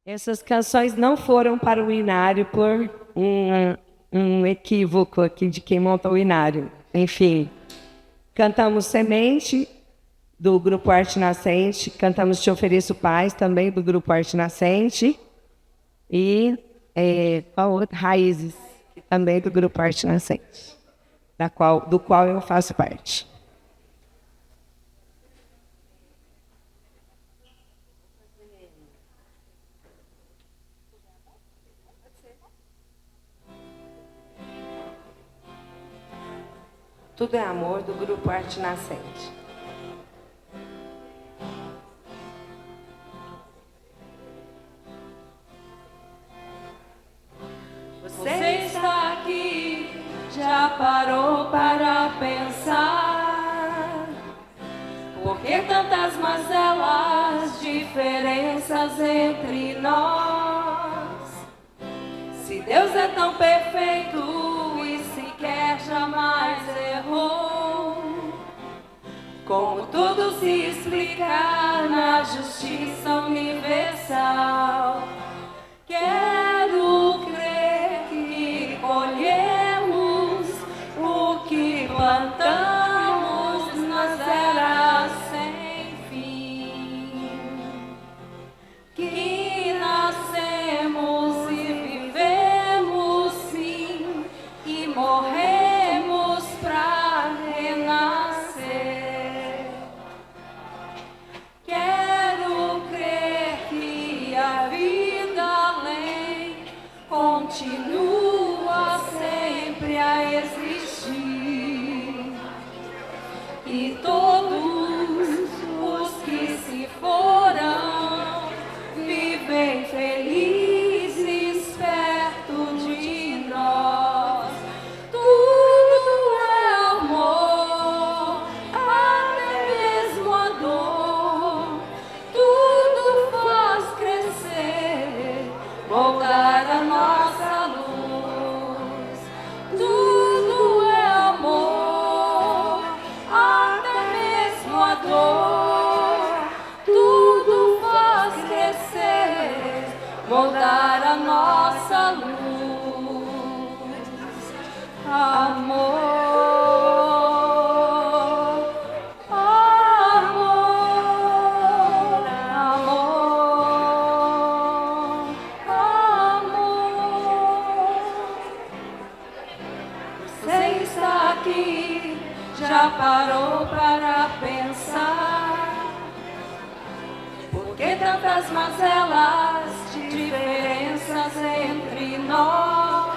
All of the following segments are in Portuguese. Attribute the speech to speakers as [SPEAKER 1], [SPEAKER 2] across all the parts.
[SPEAKER 1] Essas canções não foram para o Inário por um equívoco aqui de quem monta o Inário. Enfim, cantamos Semente, do Grupo Arte Nascente, cantamos Te Ofereço Paz, também do Grupo Arte Nascente, e qual outra? Raízes, também do Grupo Arte Nascente, do qual eu faço parte. Tudo é Amor, do Grupo Arte Nascente.
[SPEAKER 2] Você está aqui, já parou para pensar? Por que tantas mazelas, diferenças entre nós? Se Deus é tão perfeito e sequer jamais errou, como tudo se explicar na justiça universal? Quero crer que colhemos o que plantamos nas eras sem fim. Que nascemos e vivemos sim, e morremos para renascer. Quero crer que a vida além continua sempre a existir, e todos os que se foram vivem felizes perto de nós. Tudo é amor, até mesmo a dor. Tudo faz crescer, moldar a nossa luz. Tudo é amor, até mesmo a dor. Tudo faz crescer, moldar a nossa luz. Amor, amor, amor, amor. Você está aqui, já parou para pensar? Por que tantas mazelas, diferenças entre nós?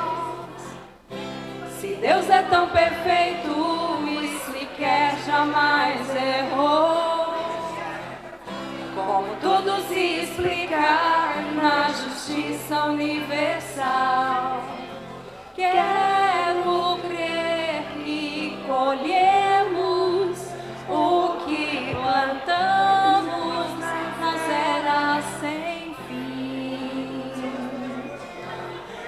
[SPEAKER 2] Se Deus é tão perfeito e sequer jamais errou, como tudo se explicar na justiça universal? Quero crer que colhemos o que plantamos nas eras sem fim.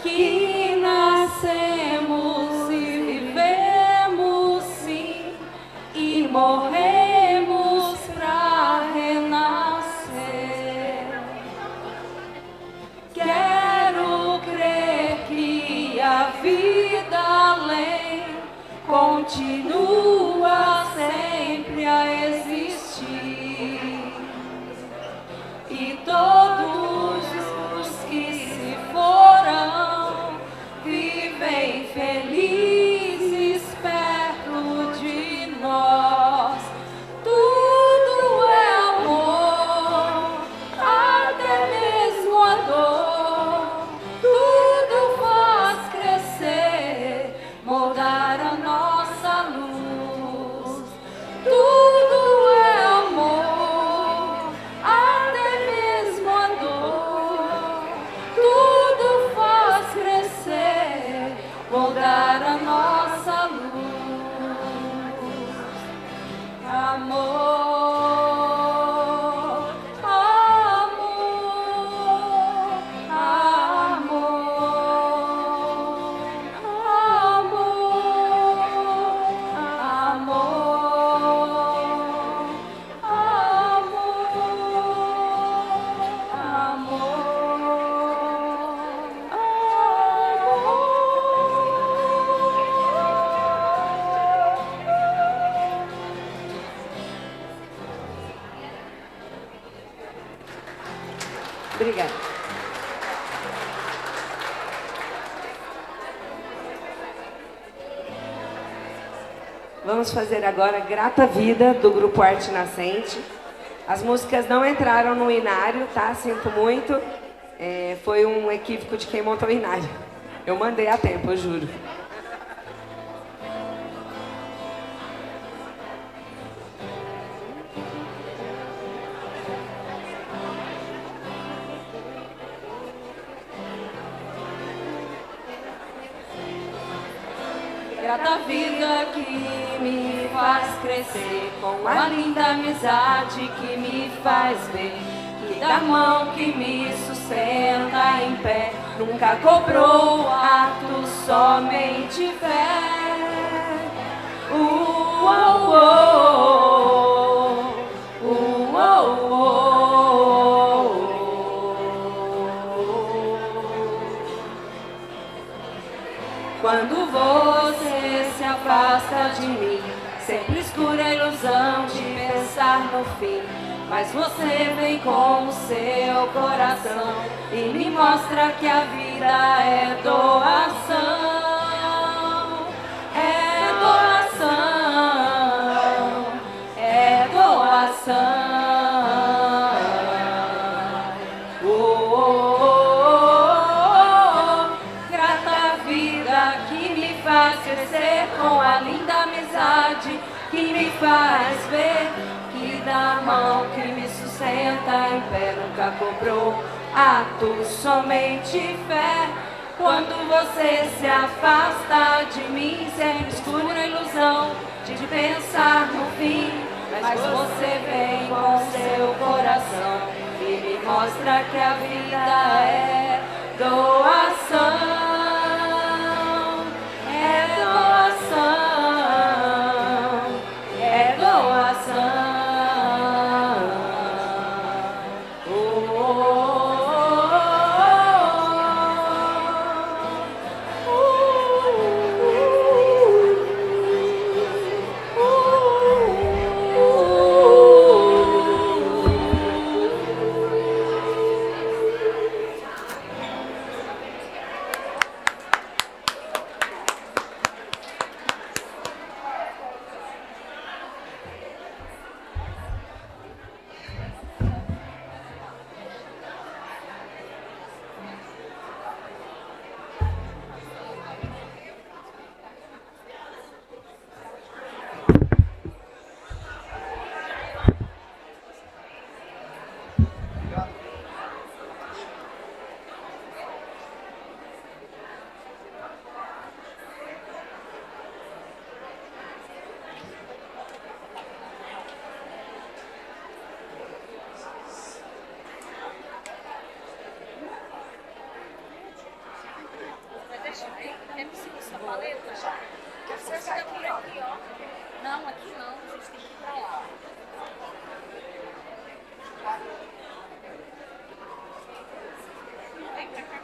[SPEAKER 2] Que nascemos e vivemos sim, e morremos para renascer. Quero crer que a vida além continua sempre a existir, e todos os que se foram vivem felizes perto de nós. Tudo é amor, até mesmo a dor. Tudo faz crescer, moldar a nossa luz. Tudo
[SPEAKER 1] Obrigada. Vamos fazer agora Grata Vida, do Grupo Arte Nascente. As músicas não entraram no inário, tá? Sinto muito. Foi um equívoco de quem montou o inário. Eu mandei a tempo, eu juro.
[SPEAKER 2] Grata vida que me faz crescer, com a linda amizade que me faz ver, que da mão que me sustenta em pé, nunca cobrou atos, somente fé. Quando você se afasta de mim, sempre escura a ilusão de pensar no fim. Mas você vem com o seu coração e me mostra que a vida é doação. É doação, é doação. Crescer com a linda amizade que me faz ver, que da mão que me sustenta em pé nunca cobrou atos, somente fé. Quando você se afasta de mim, sempre escuro a ilusão de pensar no fim. Mas você vem com seu coração e me mostra que a vida é doação.
[SPEAKER 3] Não, aqui não, a gente tem que ir pra lá. Vem pra cá.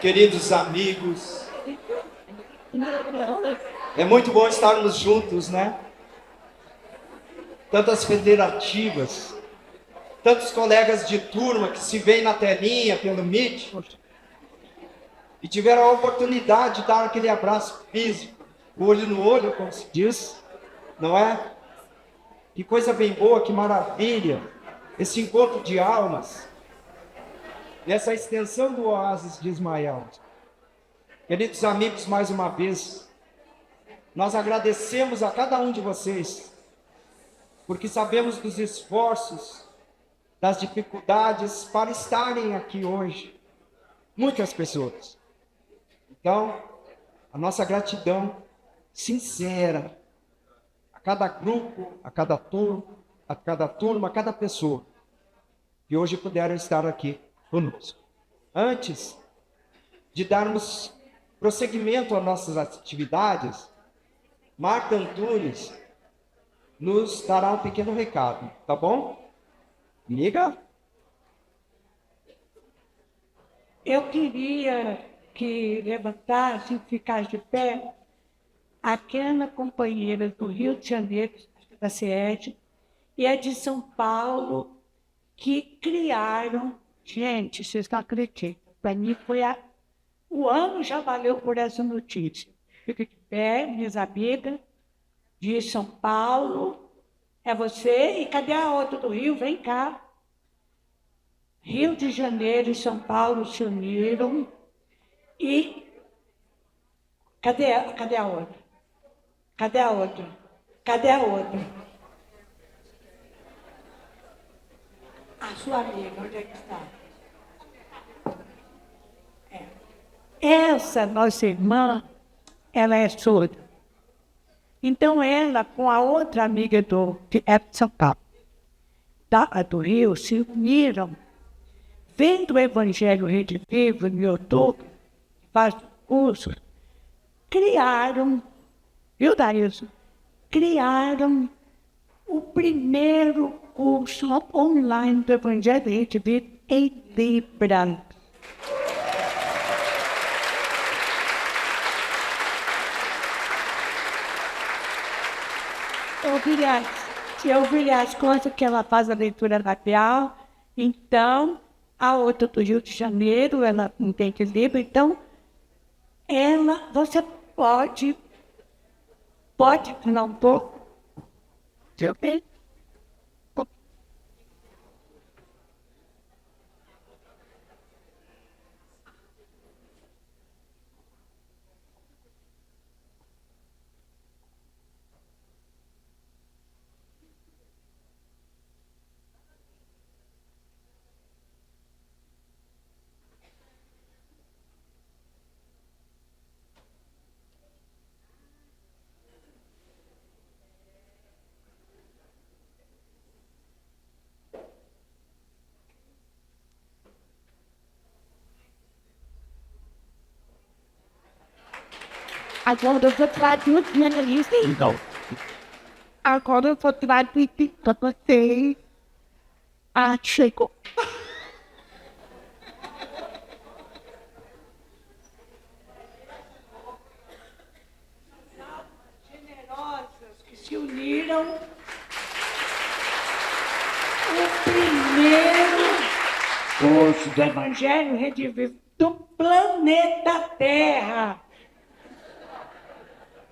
[SPEAKER 4] Queridos amigos, é muito bom estarmos juntos, né? Tantas federativas, tantos colegas de turma que se veem na telinha pelo Meet e tiveram a oportunidade de dar aquele abraço físico, olho no olho, como se diz, não é? Que coisa bem boa, que maravilha, esse encontro de almas, nessa extensão do oásis de Ismael. Queridos amigos, mais uma vez, nós agradecemos a cada um de vocês, porque sabemos dos esforços, das dificuldades para estarem aqui hoje. Muitas pessoas. Então, a nossa gratidão sincera a cada grupo, a cada turma, a cada pessoa que hoje puderam estar aqui conosco. Antes de darmos prosseguimento às nossas atividades, Marta Antunes nos dará um pequeno recado, tá bom? Amiga?
[SPEAKER 5] Eu queria que levantasse e ficasse de pé aquela companheira do Rio de Janeiro, da SED, e a de São Paulo, que criaram. Gente, vocês não acreditam. Para mim o ano já valeu por essa notícia. Fica de pé, minhas amigas, de São Paulo. É você? E cadê a outra do Rio? Vem cá. Rio de Janeiro e São Paulo se uniram. E cadê a outra? Cadê a outra? Cadê a outra? A sua amiga, onde é que está? Essa nossa irmã, ela é surda. Então ela, com a outra amiga que é de São Paulo, do Rio, se uniram, vendo o Evangelho Rede Viva no YouTube, faz curso, criaram, viu, Daílson? Criaram o primeiro curso online do Evangelho Rede Viva em Libras. Eu vi as coisas que ela faz a leitura labial, então a outra do Rio de Janeiro, ela entende livro, então você pode falar um pouco? Eu bem? Agora eu vou traduzir então. Agora eu vou traduzir para vocês. Chegou. Generosas que se uniram. O primeiro curso do Evangelho Rede Viva do planeta Terra.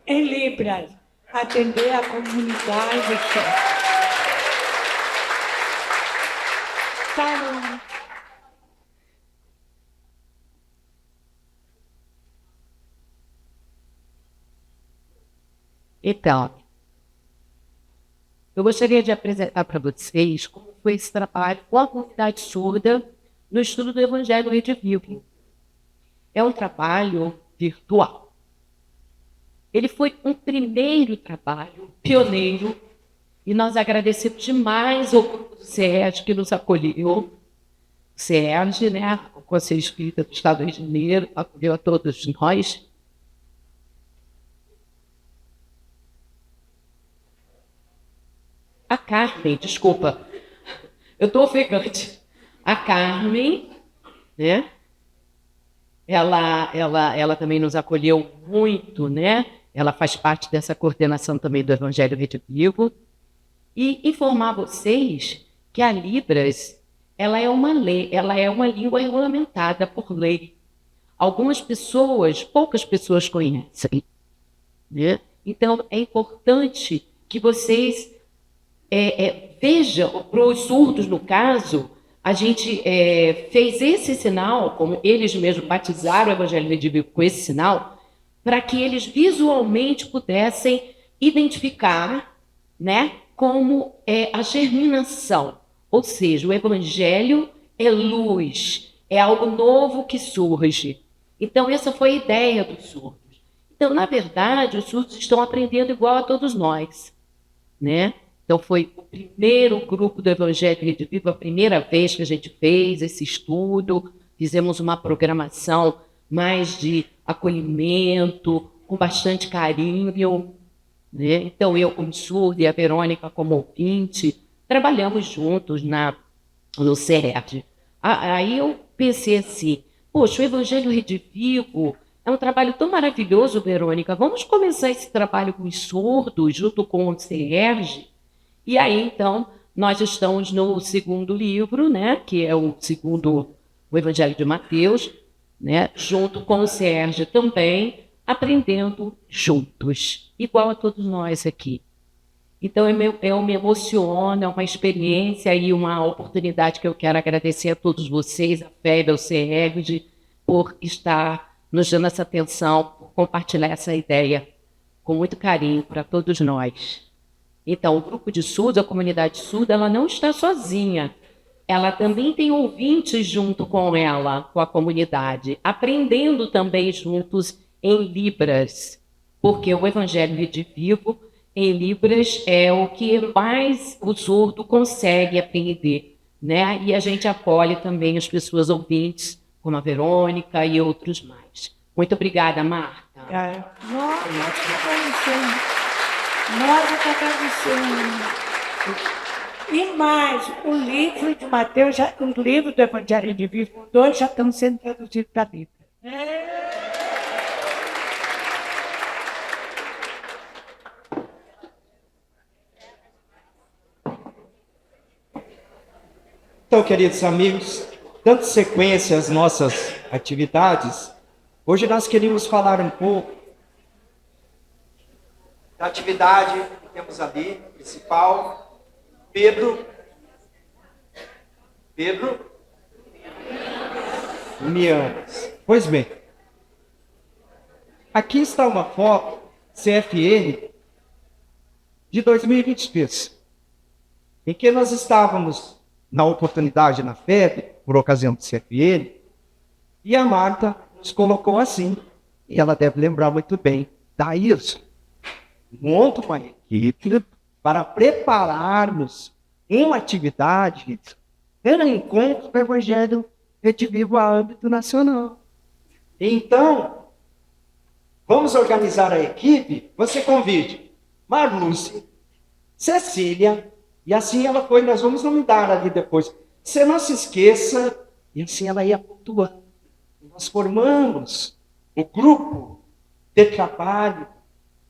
[SPEAKER 5] Em Libras, atender a comunidade. Caramba.
[SPEAKER 6] Então, eu gostaria de apresentar para vocês como foi esse trabalho com a comunidade surda no estudo do Evangelho Rede Viva. É um trabalho virtual. Ele foi um primeiro trabalho, pioneiro, e nós agradecemos demais ao grupo do SERJ que nos acolheu. O SERJ, né, o Conselho Espírita do Estado do Rio de Janeiro, acolheu a todos nós. A Carmen, desculpa, eu estou ofegante. A Carmen, né, ela também nos acolheu muito, né? Ela faz parte dessa coordenação também do Evangelho Rede Viva. E informar vocês que a Libras, ela é uma língua regulamentada por lei. Algumas pessoas, poucas pessoas conhecem, né? Então, é importante que vocês vejam, para os surdos, no caso, a gente fez esse sinal, como eles mesmos batizaram o Evangelho Rede Viva com esse sinal, para que eles visualmente pudessem identificar, né, como a germinação. Ou seja, o Evangelho é luz, é algo novo que surge. Então, essa foi a ideia dos surdos. Então, na verdade, os surdos estão aprendendo igual a todos nós, né? Então, foi o primeiro grupo do Evangelho Rede Viva, a primeira vez que a gente fez esse estudo, fizemos uma programação mais de acolhimento, com bastante carinho, né? Então, eu como surda e a Verônica como ouvinte, trabalhamos juntos no CERD. Aí eu pensei assim, poxa, o Evangelho Rede Vivo é um trabalho tão maravilhoso, Verônica, vamos começar esse trabalho com os surdos, junto com o CERD. E aí, então, nós estamos no segundo livro, né, que é o Evangelho de Mateus, né, junto com o Sérgio também, aprendendo juntos, igual a todos nós aqui. Então, eu me emociono, é uma experiência e uma oportunidade que eu quero agradecer a todos vocês, a FEB, ao Sérgio, por estar nos dando essa atenção, por compartilhar essa ideia com muito carinho para todos nós. Então, o grupo de surdos, a comunidade surda, ela não está sozinha. Ela também tem ouvintes junto com ela, com a comunidade, aprendendo também juntos em Libras, porque o Evangelho Rede Vivo, em Libras, é o que mais o surdo consegue aprender, né? E a gente acolhe também as pessoas ouvintes, como a Verônica e outros mais. Muito obrigada, Marta.
[SPEAKER 5] Nós agradecemos. Nós agradecemos. E mais, o livro de Mateus, o livro do Evangelho de Vivo, 2 já estão sendo traduzidos para a Bíblia.
[SPEAKER 4] Então, queridos amigos, dando sequência às nossas atividades, hoje nós queríamos falar um pouco da atividade que temos ali, principal, Pedro Mianas. Pois bem, aqui está uma foto CFN de 2023, em que nós estávamos na oportunidade na FEB, por ocasião do CFN, e a Marta nos colocou assim, e ela deve lembrar muito bem, Daílson, monta uma equipe para prepararmos uma atividade pelo encontro do Evangelho Rede Vivo a âmbito nacional. Então, vamos organizar a equipe, você convide Marluce, Cecília, e assim ela foi, nós vamos nomear ali depois. Você não se esqueça, e assim ela ia pontuando. Nós formamos o grupo de trabalho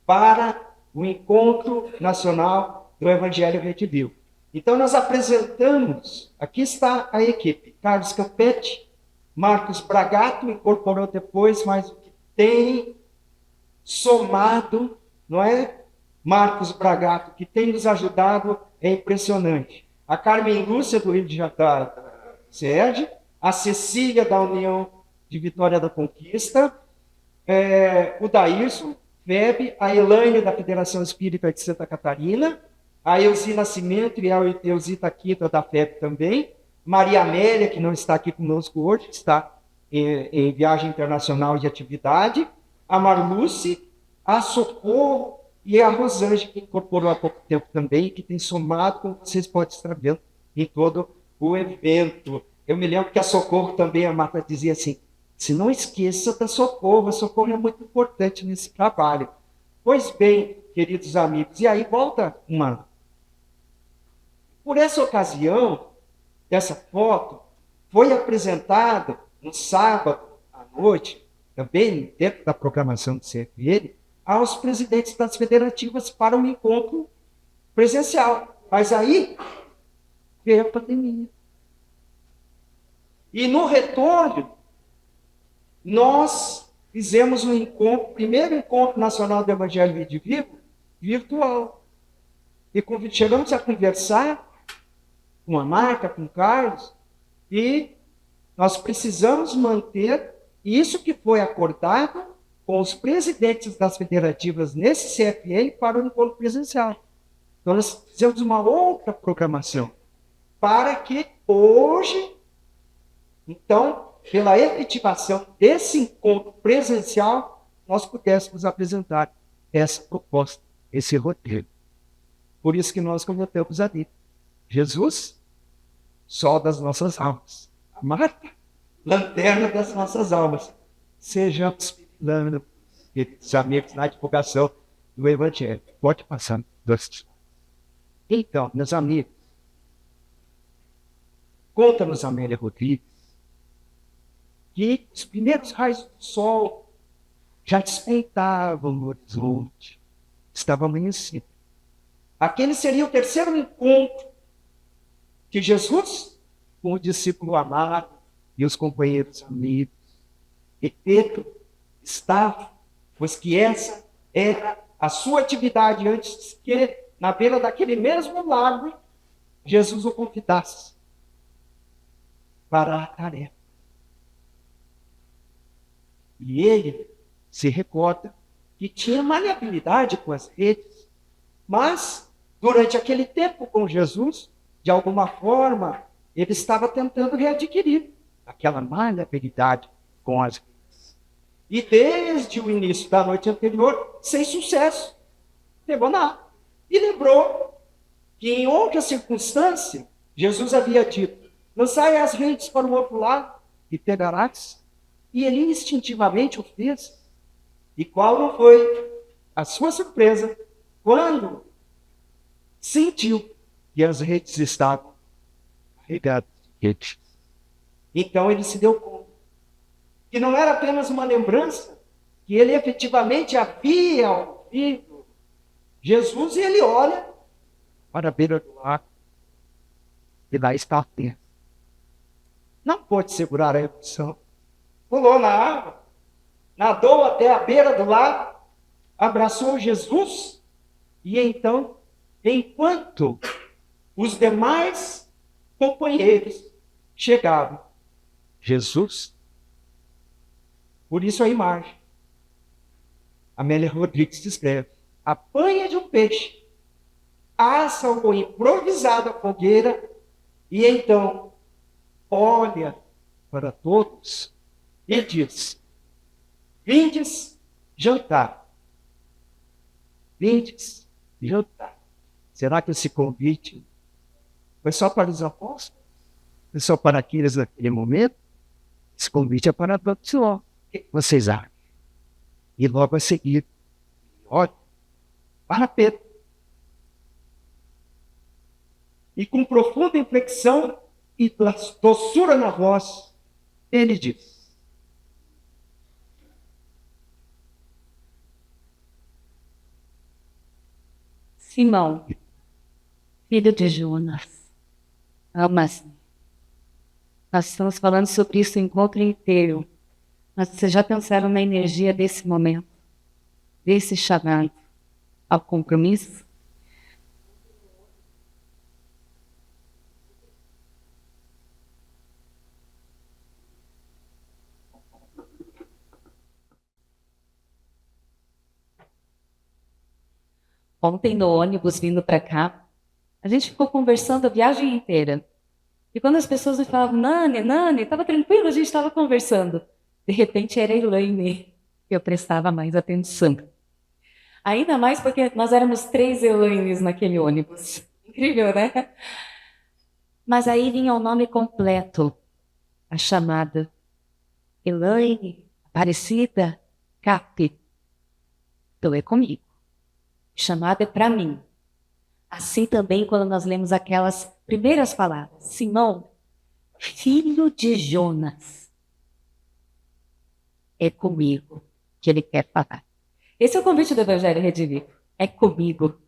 [SPEAKER 4] para o Encontro Nacional do Evangelho Rede Vivo. Então nós apresentamos, aqui está a equipe, Carlos Campetti, Marcos Bragato, incorporou depois, mas o que tem somado, não é? Marcos Bragato, que tem nos ajudado, é impressionante. A Carmen Lúcia, do Rio de Janeiro, Sérgio, a Cecília, da União de Vitória da Conquista, o Daílson, FEB, a Elaine, da Federação Espírita de Santa Catarina, a Elzi Nascimento e a Elzi Taquita, da FEB também, Maria Amélia, que não está aqui conosco hoje, está em viagem internacional de atividade, a Marluce, a Socorro e a Rosângela, que incorporou há pouco tempo também, que tem somado, como vocês podem estar vendo, em todo o evento. Eu me lembro que a Socorro também, a Marta dizia assim, se não esqueça da Socorro, a Socorro é muito importante nesse trabalho. Pois bem, queridos amigos, e aí volta uma. Por essa ocasião, dessa foto, foi apresentado no sábado à noite, também dentro da programação do CFN, aos presidentes das federativas para um encontro presencial. Mas aí veio a pandemia. E no retorno, nós fizemos um encontro, primeiro encontro nacional do Evangelho Rede Vivo, virtual. E chegamos a conversar com a Marta, com o Carlos, e nós precisamos manter isso que foi acordado com os presidentes das federativas nesse CFN para o encontro presencial. Então, nós fizemos uma outra programação para que hoje, então, pela efetivação desse encontro presencial, nós pudéssemos apresentar essa proposta, esse roteiro. Por isso que nós colocamos ali. Jesus, sol das nossas almas. Marta, lanterna das nossas almas. Sejamos pilando, queridos amigos, na divulgação do Evangelho. Pode passar. Então, meus amigos, conta-nos Amélia Rodrigues que os primeiros raios do sol já despeitavam no horizonte. Estava amanhecendo. Aquele seria o terceiro encontro de Jesus com o discípulo amado e os companheiros amigos. E Pedro estava, pois que essa era a sua atividade antes que, na beira daquele mesmo lago, Jesus o convidasse para a tarefa. E ele se recorda que tinha maleabilidade com as redes, mas durante aquele tempo com Jesus, de alguma forma, ele estava tentando readquirir aquela maleabilidade com as redes. E desde o início da noite anterior, sem sucesso, pegou nada. E lembrou que em outra circunstância, Jesus havia dito: lançai as redes para o outro lado e pegarás. E ele instintivamente o fez. E qual não foi a sua surpresa quando sentiu que as redes estavam carregadas de redes? Então ele se deu conta que não era apenas uma lembrança, que ele efetivamente havia ouvido Jesus, e ele olha para a beira do lago e lá está a terra. Não pôde segurar a emoção. Pulou na água, nadou até a beira do lago, abraçou Jesus, e então, enquanto os demais companheiros chegavam, Jesus, por isso a imagem, Amélia Rodrigues descreve: apanha de um peixe, assa uma improvisada fogueira, e então olha para todos e diz: vindes jantar. Vindes jantar. Será que esse convite foi só para os apóstolos? Foi só para aqueles naquele momento? Esse convite é para todos nós. O que vocês acham? E logo a seguir, olha para Pedro. E com profunda inflexão e doçura na voz, ele diz:
[SPEAKER 3] Simão, filho de Jonas, ama-se. Nós estamos falando sobre isso o encontro inteiro. Mas vocês já pensaram na energia desse momento? Desse chamado ao compromisso? Ontem no ônibus vindo para cá, a gente ficou conversando a viagem inteira. E quando as pessoas me falavam: Nani, Nani, estava tranquilo, a gente estava conversando. De repente era Elaine, eu prestava mais atenção. Ainda mais porque nós éramos 3 Elaines naquele ônibus. Incrível, né? Mas aí vinha o nome completo, a chamada: Elaine, Aparecida, Cap. Então é comigo. Chamada é para mim. Assim também quando nós lemos aquelas primeiras palavras: Simão, filho de Jonas. É comigo que ele quer falar. Esse é o convite do Evangelho Redivivo. É comigo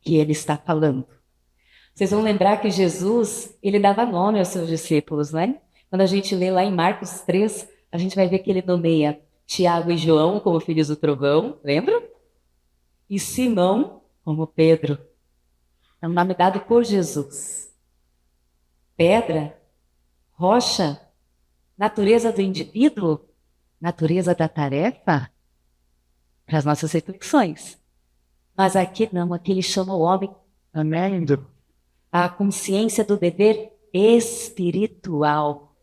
[SPEAKER 3] que ele está falando. Vocês vão lembrar que Jesus, ele dava nome aos seus discípulos, né? Quando a gente lê lá em Marcos 3, a gente vai ver que ele nomeia Tiago e João como filhos do trovão, lembra? E Simão como Pedro. É um nome dado por Jesus. Pedra, rocha, natureza do indivíduo, natureza da tarefa, para as nossas reflexões. Mas aqui não, aqui ele chama o homem amando a consciência do dever espiritual.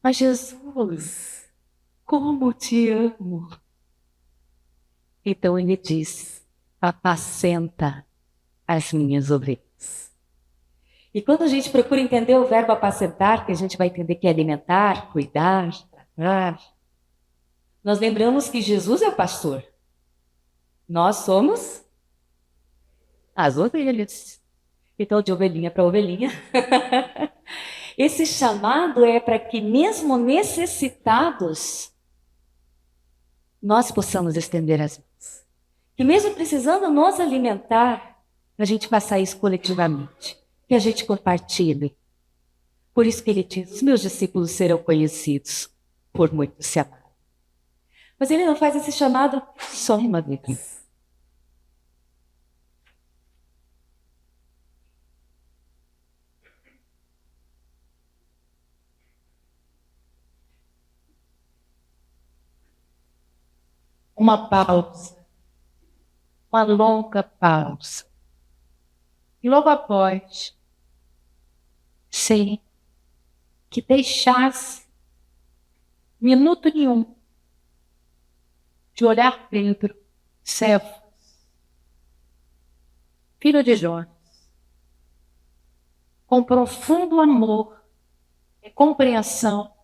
[SPEAKER 3] Mas Jesus, como te amo. Então ele diz: apacenta as minhas ovelhas. E quando a gente procura entender o verbo apacentar, que a gente vai entender que é alimentar, cuidar, tratar, nós lembramos que Jesus é o pastor. Nós somos as ovelhas. Então, de ovelhinha para ovelhinha. Esse chamado é para que, mesmo necessitados, nós possamos estender as mãos. Que mesmo precisando nos alimentar, a gente faça isso coletivamente. Que a gente compartilhe. Por isso que ele diz: os meus discípulos serão conhecidos por muitos se amarem. Mas ele não faz esse chamado só uma vez.
[SPEAKER 6] Uma pausa, uma longa pausa. E logo após, sem que deixasse minuto nenhum de olhar Pedro, Cefas, filho de Jonas, com profundo amor e compreensão,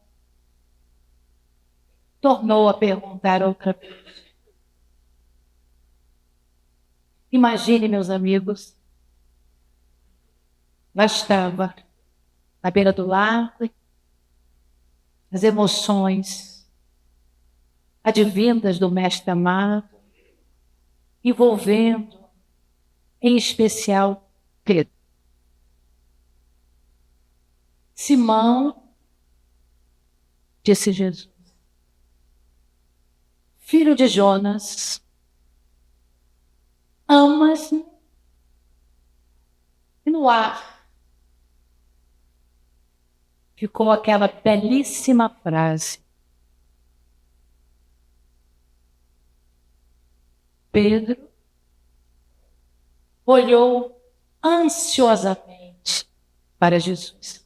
[SPEAKER 6] tornou a perguntar outra vez. Imagine, meus amigos, lá estava, na beira do lago, as emoções advindas do Mestre amado, envolvendo, em especial, Pedro. Simão, disse Jesus, filho de Jonas, amas-me? E no ar ficou aquela belíssima frase. Pedro olhou ansiosamente para Jesus.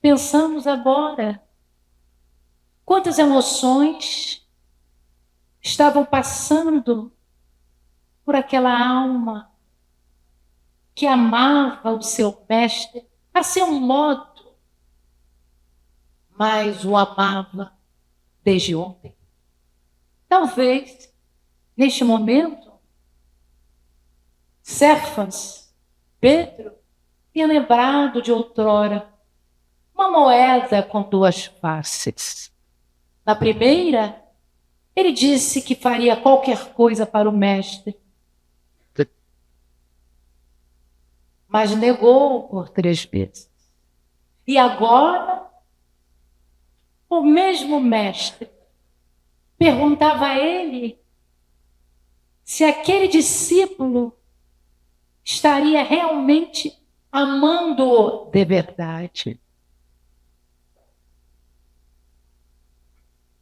[SPEAKER 6] Pensamos agora quantas emoções estavam passando por aquela alma que amava o seu mestre a seu modo, mas o amava desde ontem. Talvez, neste momento, Cefas, Pedro, tinha lembrado de outrora uma moeda com duas faces. Na primeira, ele disse que faria qualquer coisa para o mestre, mas negou por 3 vezes. E agora, o mesmo mestre perguntava a ele se aquele discípulo estaria realmente amando-o de verdade.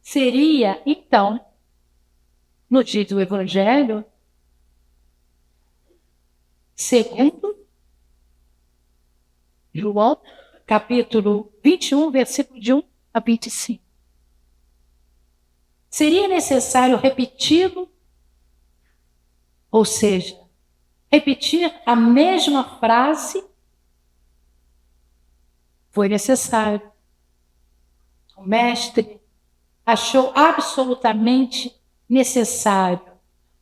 [SPEAKER 6] Seria, então, no dia do Evangelho, segundo João, capítulo 21, versículo de 1 a 25. Seria necessário repeti-lo, ou seja, repetir a mesma frase? Foi necessário. O mestre achou absolutamente necessário,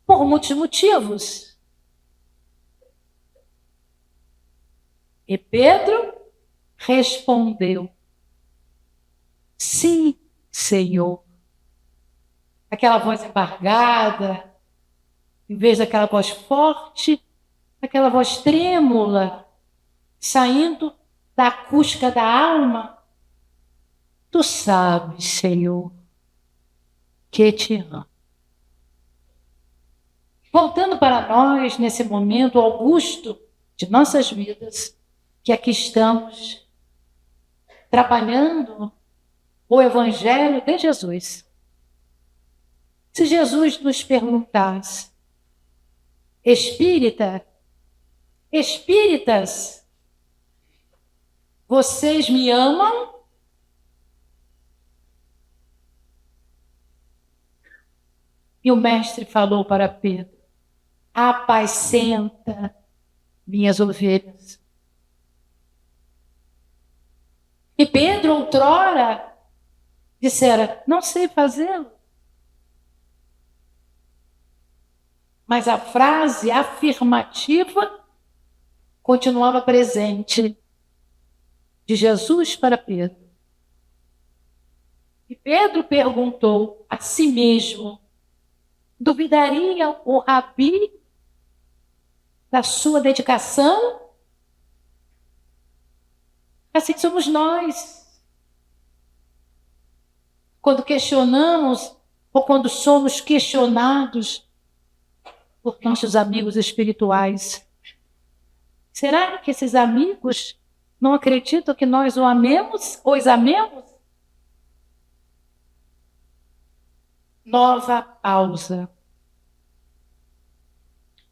[SPEAKER 6] por muitos motivos. E Pedro respondeu: sim, Senhor. Aquela voz embargada, em vez daquela voz forte, aquela voz trêmula, saindo da acústica da alma. Tu sabes, Senhor, que te amo. Voltando para nós, nesse momento augusto de nossas vidas, que aqui estamos trabalhando o Evangelho de Jesus. Se Jesus nos perguntasse: espíritas, vocês me amam? E o mestre falou para Pedro: apacenta minhas ovelhas. E Pedro, outrora, dissera: não sei fazê-lo. Mas a frase afirmativa continuava presente de Jesus para Pedro. E Pedro perguntou a si mesmo: duvidaria o rabi da sua dedicação? Assim somos nós. Quando questionamos ou quando somos questionados por nossos amigos espirituais, será que esses amigos não acreditam que nós o amemos ou os amemos? Nova pausa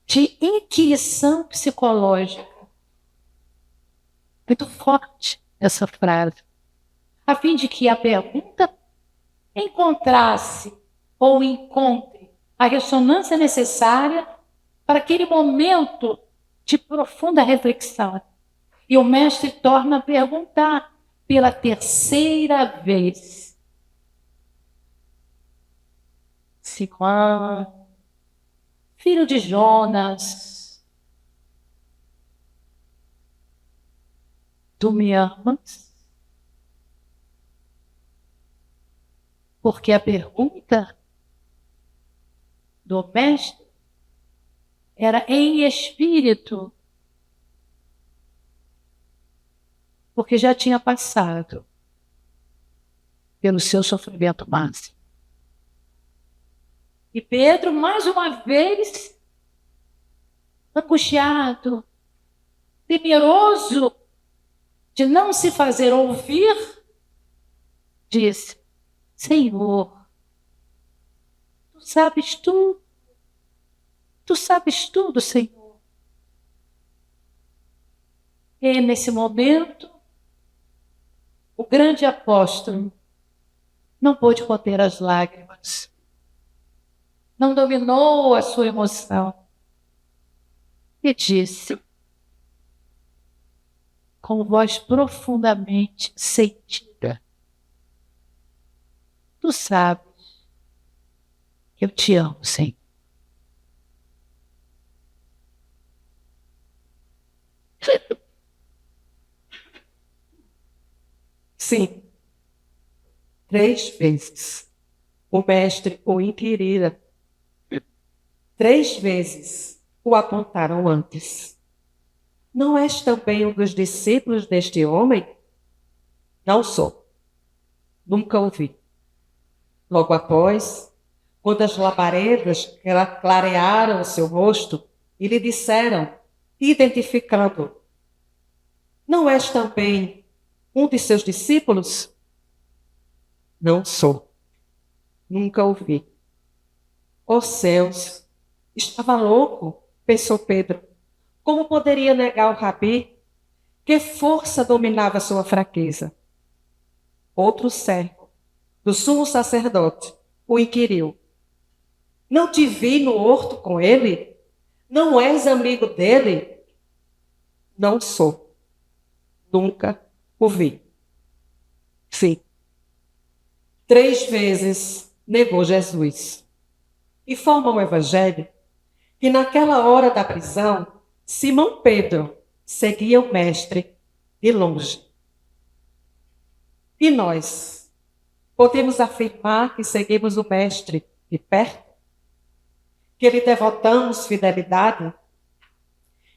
[SPEAKER 6] de inquirição psicológica. Muito forte essa frase. A fim de que a pergunta encontrasse ou encontre a ressonância necessária para aquele momento de profunda reflexão. E o mestre torna a perguntar pela terceira vez: Simão, filho de Jonas, tu me amas? Porque a pergunta do mestre era em espírito, porque já tinha passado pelo seu sofrimento máximo. E Pedro, mais uma vez, angustiado, temeroso de não se fazer ouvir, disse: Senhor, tu sabes tudo. Tu sabes tudo, Senhor. E nesse momento, o grande apóstolo não pôde conter as lágrimas. Não dominou a sua emoção. E disse, com voz profundamente sentida: tu sabes que eu te amo, Senhor.
[SPEAKER 1] Sim, 3 vezes o mestre o inquirira. 3 vezes o apontaram antes. Não és também um dos discípulos deste homem? Não sou. Nunca ouvi. Logo após, quando as labaredas clarearam o seu rosto e lhe disseram, identificando: não és também um de seus discípulos? Não sou. Nunca ouvi. Ó céus, estava louco, pensou Pedro. Como poderia negar o rabi? Que força dominava sua fraqueza? Outro servo do sumo sacerdote o inquiriu: não te vi no horto com ele? Não és amigo dele? Não sou. Nunca o vi. Sim. 3 vezes negou Jesus. Informa o Evangelho que naquela hora da prisão, Simão Pedro seguia o mestre de longe. E nós podemos afirmar que seguimos o mestre de perto? Que lhe devotamos fidelidade?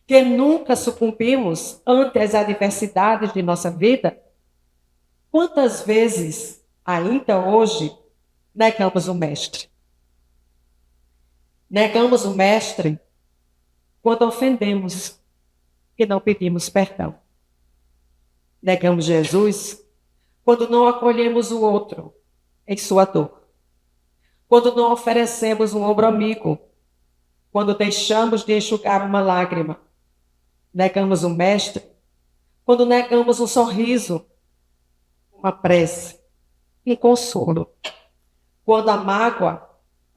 [SPEAKER 1] Que nunca sucumbimos ante as adversidades de nossa vida? Quantas vezes, ainda hoje, negamos o mestre? Negamos o mestre quando ofendemos e não pedimos perdão. Negamos Jesus quando não acolhemos o outro em sua dor. Quando não oferecemos um ombro amigo. Quando deixamos de enxugar uma lágrima. Negamos o mestre quando negamos um sorriso, uma prece, um consolo. Quando a mágoa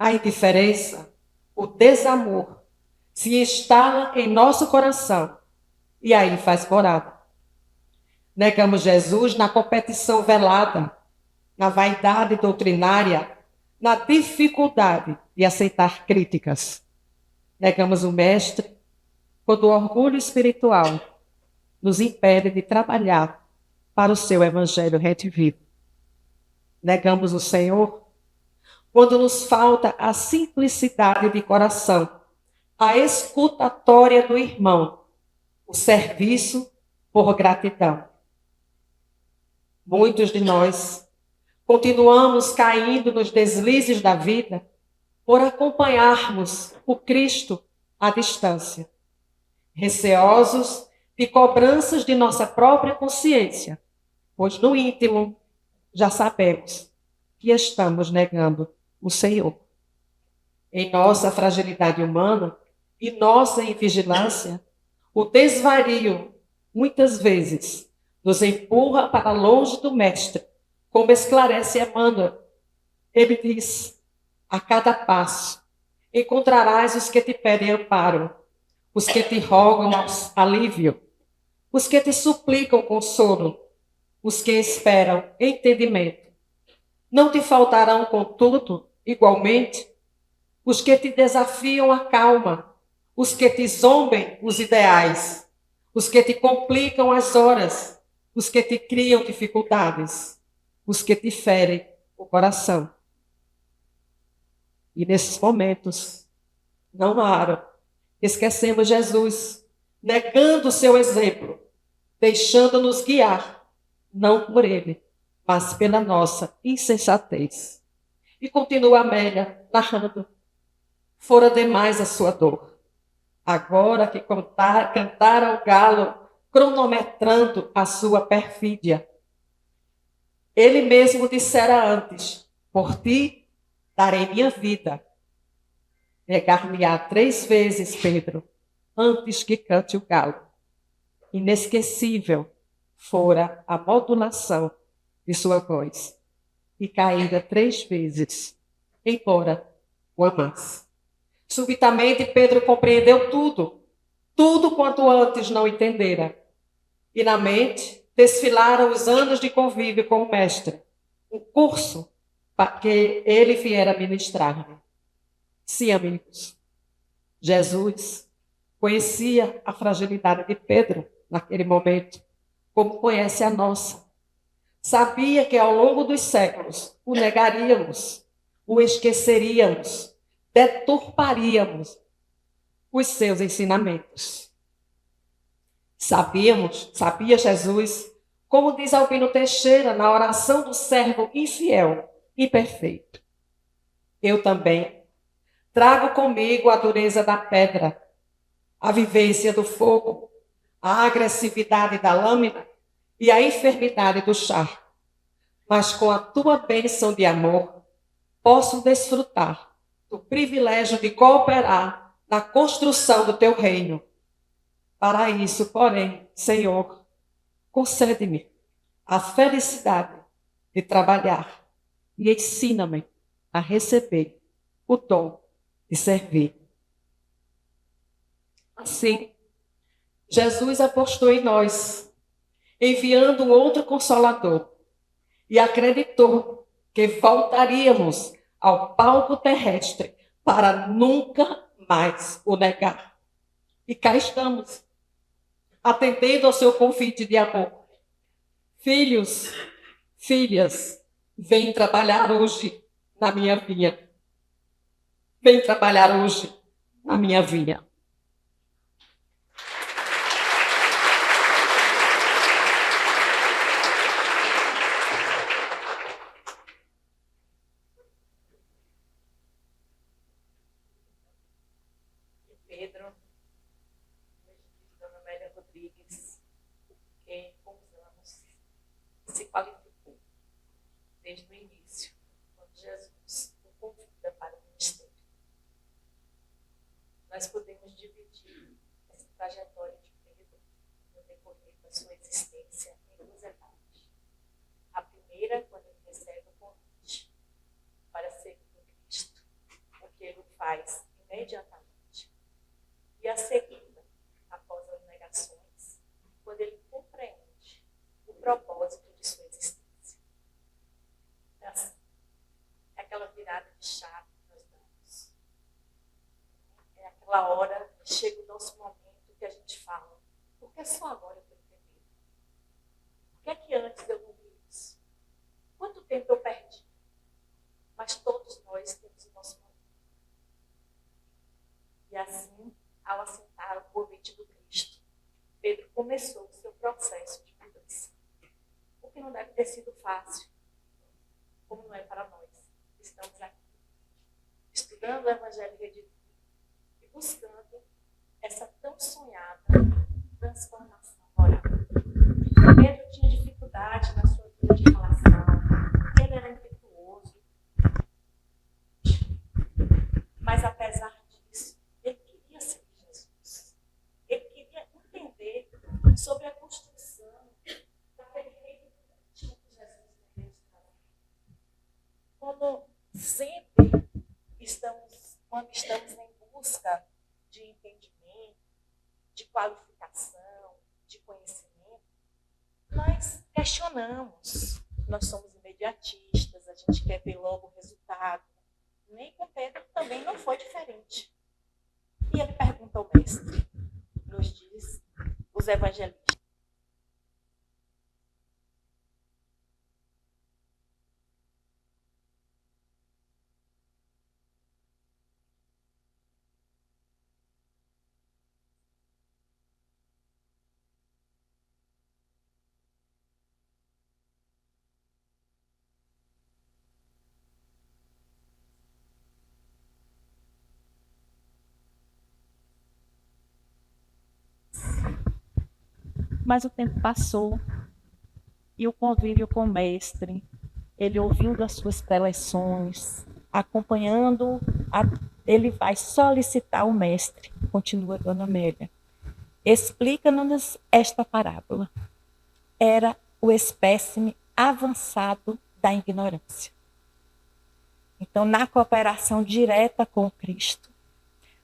[SPEAKER 7] a indiferença, o desamor se instala em nosso coração e aí faz morada. Negamos Jesus na competição velada, na vaidade doutrinária, na dificuldade de aceitar críticas. Negamos o Mestre quando o orgulho espiritual nos impede de trabalhar para o seu evangelho redivivo. Negamos o Senhor quando nos falta a simplicidade de coração, a escutatória do irmão, o serviço por gratidão. Muitos de nós continuamos caindo nos deslizes da vida por acompanharmos o Cristo à distância, receosos de cobranças de nossa própria consciência, pois no íntimo já sabemos que estamos negando o Senhor. Em nossa fragilidade humana e nossa invigilância, o desvario, muitas vezes, nos empurra para longe do Mestre, como esclarece Emmanuel. Ele diz, a cada passo, encontrarás os que te pedem amparo, os que te rogam alívio, os que te suplicam consolo, os que esperam entendimento. Não te faltarão, contudo, igualmente, os que te desafiam a calma, os que te zombem os ideais, os que te complicam as horas, os que te criam dificuldades, os que te ferem o coração. E nesses momentos, não raro, esquecemos Jesus, negando o seu exemplo, deixando-nos guiar, não por ele, mas pela nossa insensatez. E continua Amélia narrando, fora demais a sua dor. Agora que cantara o galo, cronometrando a sua perfídia. Ele mesmo dissera antes, por ti darei minha vida. Negar-me-á 3 vezes, Pedro, antes que cante o galo. Inesquecível fora a modulação de sua voz, e caída 3 vezes, embora o amasse. Subitamente Pedro compreendeu tudo quanto antes não entendera. E na mente desfilaram os anos de convívio com o Mestre, um curso que ele viera ministrar-lhe. Sim, amigos, Jesus conhecia a fragilidade de Pedro naquele momento, como conhece a nossa. Sabia que ao longo dos séculos o negaríamos, o esqueceríamos, deturparíamos os seus ensinamentos. Sabia Jesus, como diz Albino Teixeira na oração do servo infiel, imperfeito. Eu também trago comigo a dureza da pedra, a vivência do fogo, a agressividade da lâmina e a enfermidade do charco. Mas com a tua bênção de amor, posso desfrutar do privilégio de cooperar na construção do teu reino. Para isso, porém, Senhor, concede-me a felicidade de trabalhar e ensina-me a receber o dom de servir. Assim, Jesus apostou em nós, enviando um outro Consolador, e acreditou que voltaríamos ao palco terrestre para nunca mais o negar. E cá estamos, atendendo ao seu convite de amor. Filhos, filhas, vem trabalhar hoje na minha vinha. Vem trabalhar hoje na minha vinha.
[SPEAKER 3] Pedro, Dona Amélia Rodrigues, que com os anos se qualificou desde o início, quando Jesus o convida para o ministério. Nós podemos dividir essa trajetória de Pedro no decorrer da sua existência em 2 etapas. A primeira, quando ele recebe o convite para seguir o Cristo.
[SPEAKER 8] faz imediatamente. E a segunda, após as negações, quando ele compreende o propósito de sua existência. É assim, é aquela virada de chave que nós damos. É aquela hora que chega o nosso momento que a gente fala, por que só agora eu estou entendendo? Por que é que antes eu não vi isso? Quanto tempo eu perdi? Mas todos nós temos o nosso momento. E assim, ao aceitar o convite do Cristo, Pedro começou o seu processo de mudança. O que não deve ter sido fácil, como não é para nós. Estamos aqui, estudando o Evangelho Redimido e buscando essa tão sonhada transformação moral. Pedro tinha dificuldade na sua vida de relação, ele era impetuoso, mas apesar disso, ele queria seguir Jesus. Ele queria entender sobre a construção daquele reino que Jesus veio trazer. Como sempre quando estamos em busca de entendimento, de qualificação, de conhecimento, nós questionamos. Nós somos imediatistas, a gente quer ver logo o resultado. Nem com Pedro também não foi diferente. E ele pergunta ao mestre, nos diz os evangelistas.
[SPEAKER 5] Mas o tempo passou e o convívio com o mestre, ele ouvindo as suas preleções, acompanhando, ele vai solicitar o mestre, continua Dona Amélia. Explica-nos esta parábola. Era o espécime avançado da ignorância. Então, na cooperação direta com Cristo,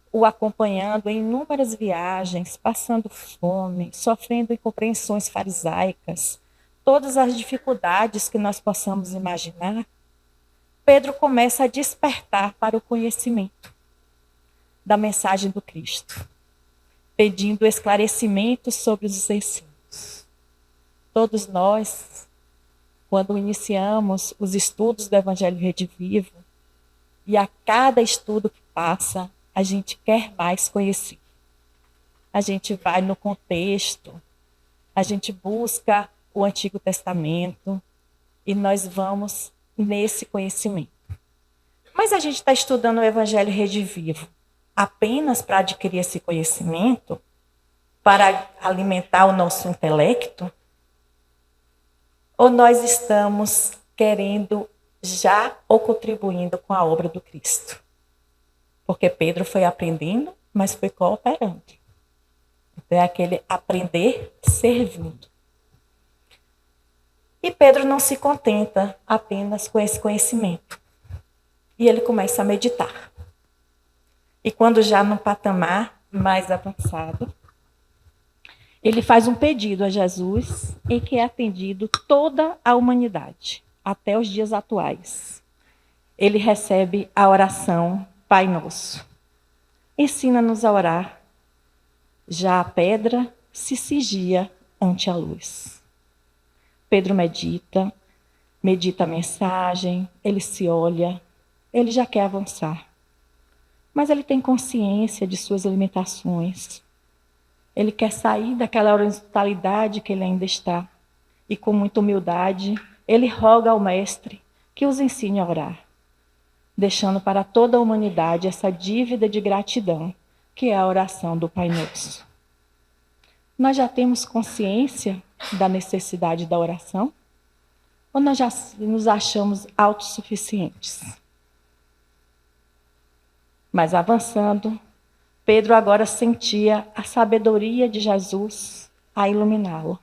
[SPEAKER 5] o acompanhando em inúmeras viagens, passando fome, sofrendo incompreensões farisaicas, todas as dificuldades que nós possamos imaginar, Pedro começa a despertar para o conhecimento da mensagem do Cristo, pedindo esclarecimentos sobre os ensinos. Todos nós, quando iniciamos os estudos do Evangelho Redivivo, e a cada estudo que passa, a gente quer mais conhecer. A gente vai no contexto, a gente busca o Antigo Testamento e nós vamos nesse conhecimento. Mas a gente está estudando o Evangelho Redivivo apenas para adquirir esse conhecimento, para alimentar o nosso intelecto? Ou nós estamos querendo já ou contribuindo com a obra do Cristo? Porque Pedro foi aprendendo, mas foi cooperando. Então é aquele aprender servindo. E Pedro não se contenta apenas com esse conhecimento. E ele começa a meditar. E quando já no patamar mais avançado, ele faz um pedido a Jesus em que é atendido toda a humanidade, até os dias atuais. Ele recebe a oração Pai Nosso. Ensina-nos a orar. Já a pedra se cigia ante a luz. Pedro medita a mensagem, ele se olha, ele já quer avançar. Mas ele tem consciência de suas limitações. Ele quer sair daquela horizontalidade que ele ainda está. E com muita humildade, ele roga ao Mestre que os ensine a orar, deixando para toda a humanidade essa dívida de gratidão, que é a oração do Pai Nosso. Nós já temos consciência da necessidade da oração? Ou nós já nos achamos autossuficientes? Mas avançando, Pedro agora sentia a sabedoria de Jesus a iluminá-lo,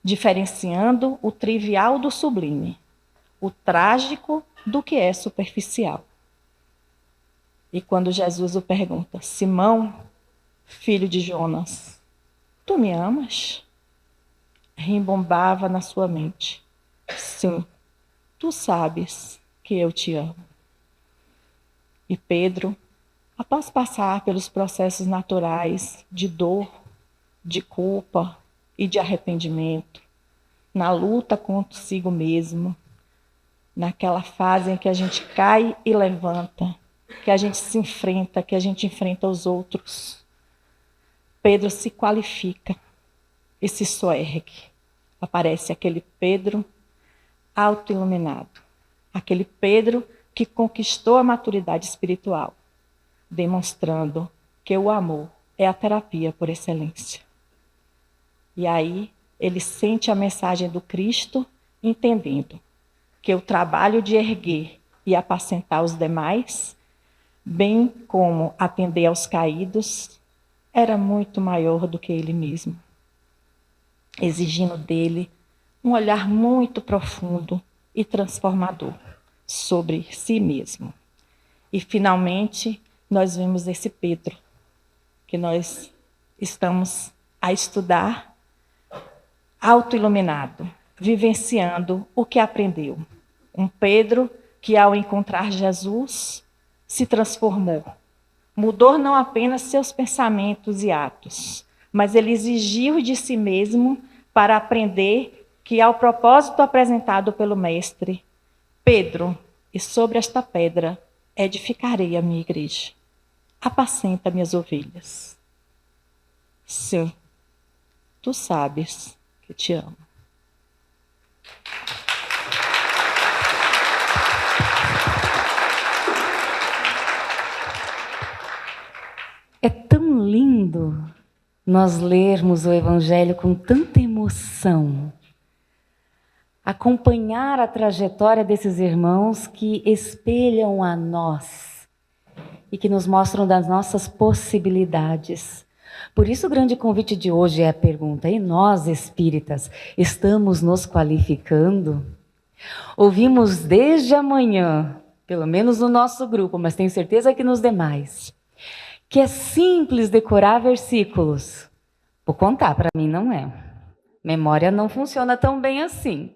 [SPEAKER 5] diferenciando o trivial do sublime, o trágico do que é superficial.
[SPEAKER 9] E quando Jesus o pergunta: Simão, filho de Jonas, tu me amas? Rimbombava na sua mente: sim, tu sabes que eu te amo. E Pedro, após passar pelos processos naturais de dor, de culpa e de arrependimento, na luta consigo mesmo, naquela fase em que a gente cai e levanta, que a gente se enfrenta, que a gente enfrenta os outros, Pedro se qualifica e se soergue. Aparece aquele Pedro autoiluminado, aquele Pedro que conquistou a maturidade espiritual, demonstrando que o amor é a terapia por excelência. E aí ele sente a mensagem do Cristo, entendendo que o trabalho de erguer e apacentar os demais, bem como atender aos caídos, era muito maior do que ele mesmo, exigindo dele um olhar muito profundo e transformador sobre si mesmo. E, finalmente, nós vemos esse Pedro, que nós estamos a estudar, autoiluminado, vivenciando o que aprendeu. Um Pedro que, ao encontrar Jesus, se transformou. Mudou não apenas seus pensamentos e atos, mas ele exigiu de si mesmo para aprender que, ao propósito apresentado pelo Mestre, Pedro, e sobre esta pedra edificarei a minha igreja. Apacenta minhas ovelhas. Sim, tu sabes que te amo.
[SPEAKER 3] É tão lindo nós lermos o Evangelho com tanta emoção, acompanhar a trajetória desses irmãos que espelham a nós e que nos mostram das nossas possibilidades. Por isso o grande convite de hoje é a pergunta: e nós, espíritas, estamos nos qualificando? Ouvimos desde amanhã, pelo menos no nosso grupo, mas tenho certeza que nos demais, que é simples decorar versículos. Vou contar, para mim não é. Memória não funciona tão bem assim.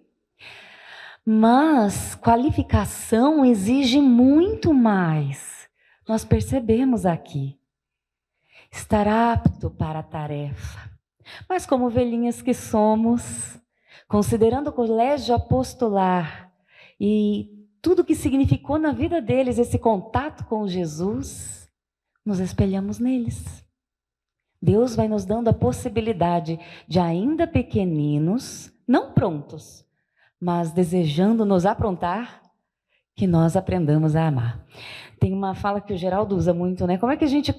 [SPEAKER 3] Mas qualificação exige muito mais. Nós percebemos aqui. Estar apto para a tarefa. Mas como ovelhinhas que somos, considerando o colégio apostolar e tudo que significou na vida deles esse contato com Jesus, nos espelhamos neles. Deus vai nos dando a possibilidade de, ainda pequeninos, não prontos, mas desejando nos aprontar, que nós aprendamos a amar. Tem uma fala que o Geraldo usa muito, né? Como é que a gente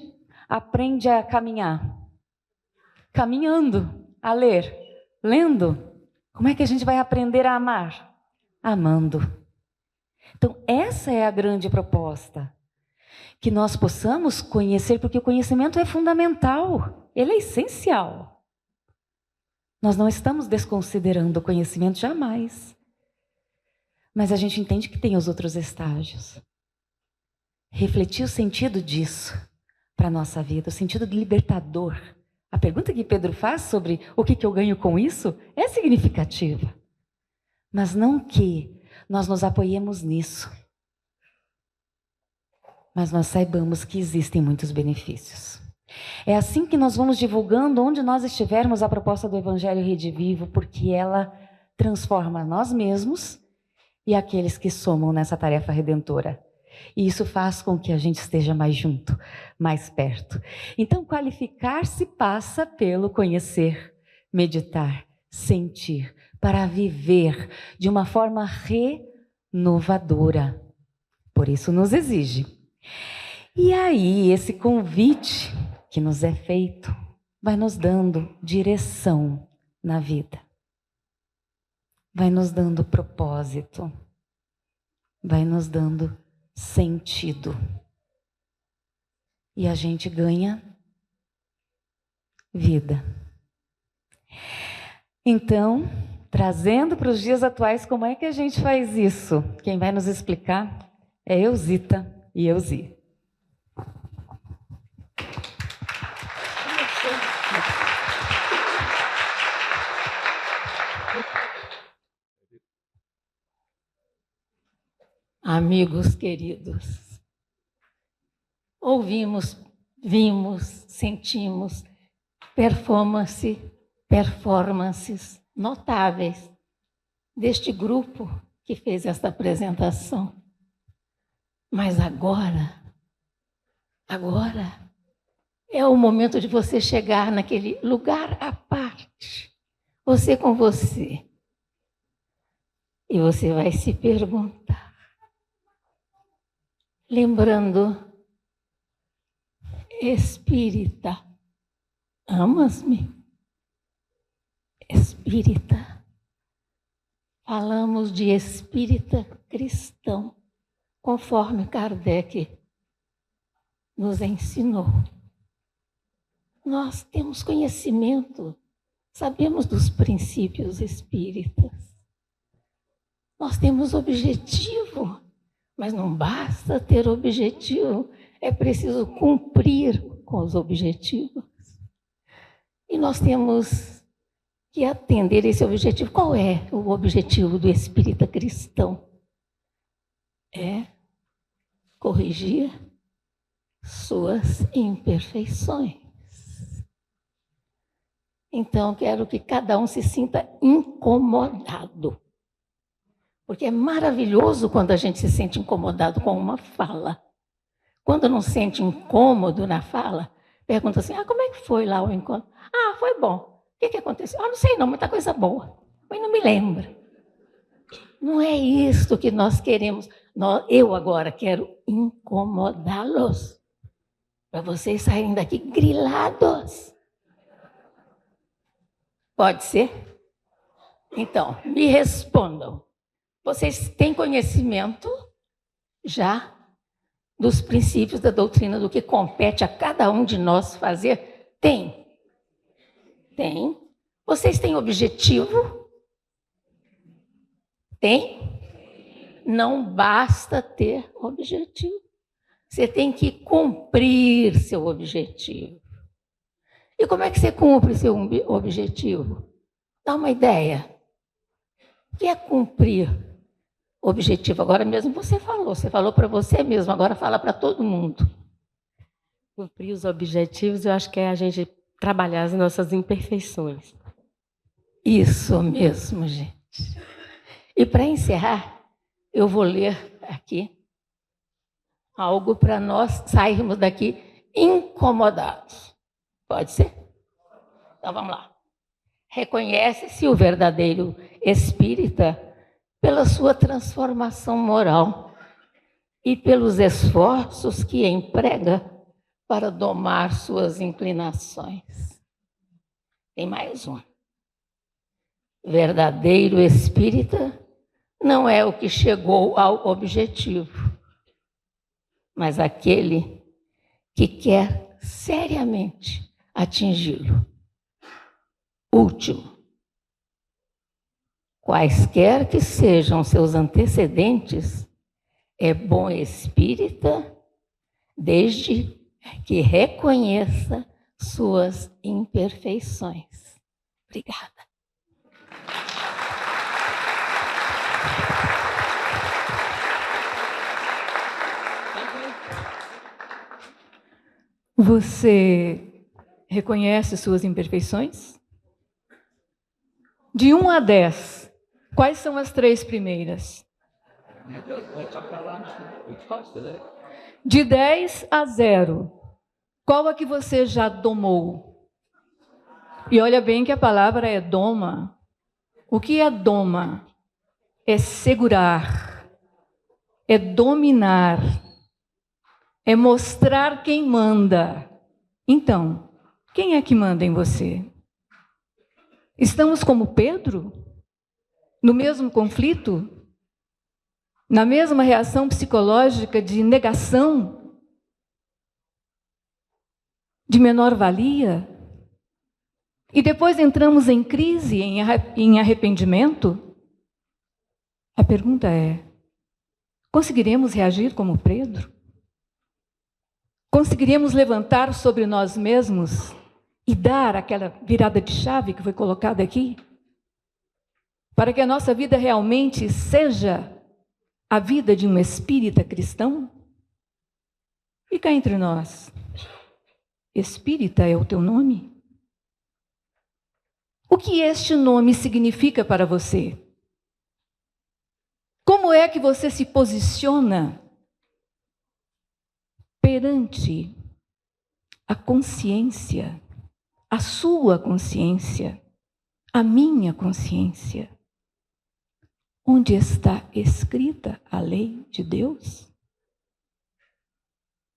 [SPEAKER 3] aprende a caminhar? Caminhando, a ler, lendo. Como é que a gente vai aprender a amar? Amando. Então, essa é a grande proposta. Que nós possamos conhecer, porque o conhecimento é fundamental, ele é essencial. Nós não estamos desconsiderando o conhecimento jamais. Mas a gente entende que tem os outros estágios. Refletir o sentido disso para a nossa vida, o sentido libertador. A pergunta que Pedro faz sobre o que eu ganho com isso é significativa. Mas não que nós nos apoiemos nisso. Mas nós saibamos que existem muitos benefícios. É assim que nós vamos divulgando onde nós estivermos a proposta do Evangelho Rede Vivo, porque ela transforma nós mesmos e aqueles que somam nessa tarefa redentora. E isso faz com que a gente esteja mais junto, mais perto. Então, qualificar-se passa pelo conhecer, meditar, sentir, para viver de uma forma renovadora. Por isso nos exige. E aí, esse convite que nos é feito vai nos dando direção na vida. Vai nos dando propósito. Vai nos dando sentido. E a gente ganha vida. Então, trazendo para os dias atuais, como é que a gente faz isso? Quem vai nos explicar é Eusita e Euzi.
[SPEAKER 10] amigos queridos. Ouvimos, vimos, sentimos performances notáveis deste grupo que fez esta apresentação. Mas agora é o momento de você chegar naquele lugar à parte, você com você. E você vai se perguntar, lembrando, espírita, amas-me? Espírita. Falamos de espírita cristão, conforme Kardec nos ensinou. Nós temos conhecimento, sabemos dos princípios espíritas. Nós temos objetivo, mas não basta ter objetivo, é preciso cumprir com os objetivos. E nós temos que atender esse objetivo. Qual é o objetivo do espírita cristão? É corrigir suas imperfeições. Então, quero que cada um se sinta incomodado. Porque é maravilhoso quando a gente se sente incomodado com uma fala. Quando não sente incômodo na fala, pergunta assim, como é que foi lá o encontro? Foi bom. O que aconteceu? Não sei não, muita coisa boa. Mas não me lembro. Não é isso que nós queremos. Eu agora quero incomodá-los. Para vocês saírem daqui grilados. Pode ser? Então, me respondam. Vocês têm conhecimento já dos princípios da doutrina, do que compete a cada um de nós fazer? Tem. Tem. Vocês têm objetivo? Tem. Não basta ter objetivo. Você tem que cumprir seu objetivo. E como é que você cumpre seu objetivo? Dá uma ideia. O que é cumprir objetivo? Agora mesmo você falou para você mesmo, agora fala para todo mundo.
[SPEAKER 11] Cumprir os objetivos, eu acho que é a gente trabalhar as nossas imperfeições.
[SPEAKER 10] Isso mesmo, gente. E para encerrar, eu vou ler aqui algo para nós sairmos daqui incomodados. Pode ser? Então vamos lá. Reconhece-se o verdadeiro espírita pela sua transformação moral e pelos esforços que emprega para domar suas inclinações. Tem mais um. Verdadeiro espírita não é o que chegou ao objetivo, mas aquele que quer seriamente atingi-lo. Último. Quaisquer que sejam seus antecedentes, é bom espírita desde que reconheça suas imperfeições. Obrigada.
[SPEAKER 12] Você reconhece suas imperfeições? De 1 a 10, quais são as 3 primeiras? De 10 a 0, qual a que você já domou? E olha bem que a palavra é doma. O que é doma? É segurar, é dominar, é mostrar quem manda. Então, quem é que manda em você? Estamos como Pedro? No mesmo conflito? Na mesma reação psicológica de negação? De menor valia? E depois entramos em crise, em arrependimento? A pergunta é: conseguiremos reagir como Pedro? Conseguiremos levantar sobre nós mesmos e dar aquela virada de chave que foi colocada aqui? Para que a nossa vida realmente seja a vida de um espírita cristão? E cá entre nós, espírita é o teu nome? O que este nome significa para você? Como é que você se posiciona perante a consciência, a sua consciência, a minha consciência? Onde está escrita a lei de Deus?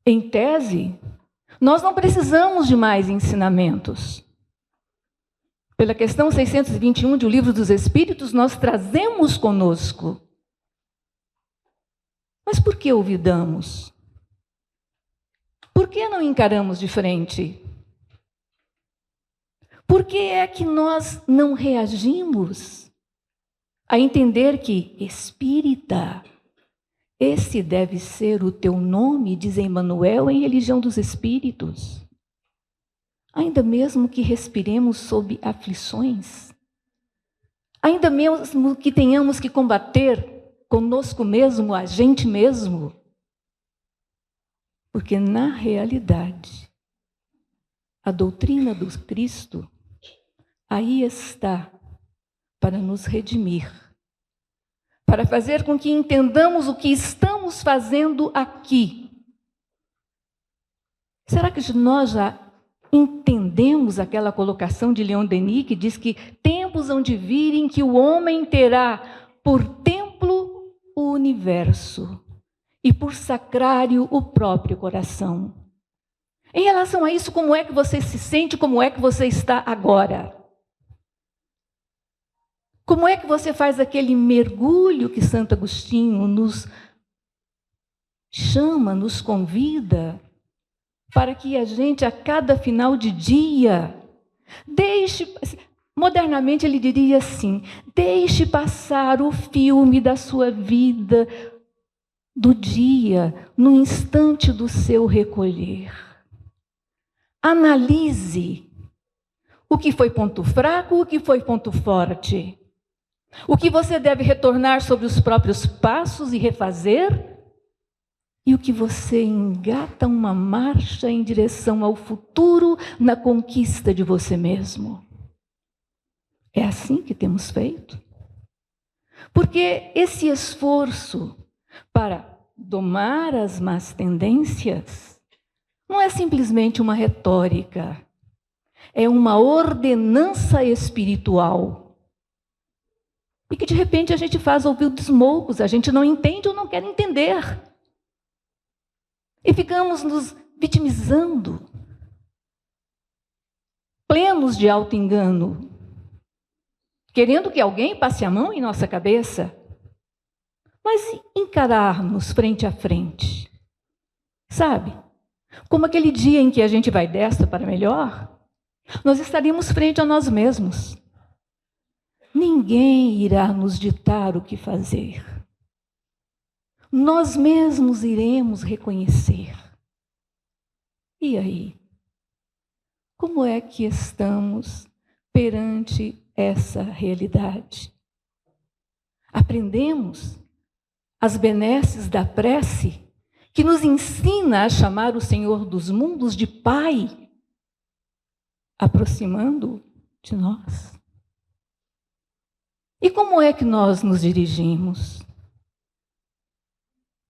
[SPEAKER 12] Em tese, nós não precisamos de mais ensinamentos. Pela questão 621 do Livro dos Espíritos, nós trazemos conosco. Mas por que olvidamos? Por que não encaramos de frente? Por que é que nós não reagimos a entender que espírita, esse deve ser o teu nome, diz Emmanuel em Religião dos Espíritos? Ainda mesmo que respiremos sob aflições, ainda mesmo que tenhamos que combater conosco mesmo, a gente mesmo, porque na realidade, a doutrina do Cristo aí está para nos redimir, para fazer com que entendamos o que estamos fazendo aqui. Será que nós já entendemos aquela colocação de Leon Denis que diz que tempos hão de vir em que o homem terá por templo o universo e por sacrário o próprio coração? Em relação a isso, como é que você se sente, como é que você está agora? Como é que você faz aquele mergulho que Santo Agostinho nos chama, nos convida, para que a gente, a cada final de dia, deixe, modernamente ele diria assim, deixe passar o filme da sua vida, do dia, no instante do seu recolher. Analise o que foi ponto fraco, o que foi ponto forte. O que você deve retornar sobre os próprios passos e refazer, e o que você engata uma marcha em direção ao futuro na conquista de você mesmo. É assim que temos feito. Porque esse esforço para domar as más tendências não é simplesmente uma retórica, é uma ordenança espiritual. E que de repente a gente faz ouvidos moucos, a gente não entende ou não quer entender. E ficamos nos vitimizando, plenos de auto-engano, querendo que alguém passe a mão em nossa cabeça. Mas encararmos frente a frente, sabe? Como aquele dia em que a gente vai desta para melhor, nós estaríamos frente a nós mesmos. Ninguém irá nos ditar o que fazer. Nós mesmos iremos reconhecer. E aí? Como é que estamos perante essa realidade? Aprendemos as benesses da prece, que nos ensina a chamar o Senhor dos mundos de Pai, aproximando de nós. E como é que nós nos dirigimos?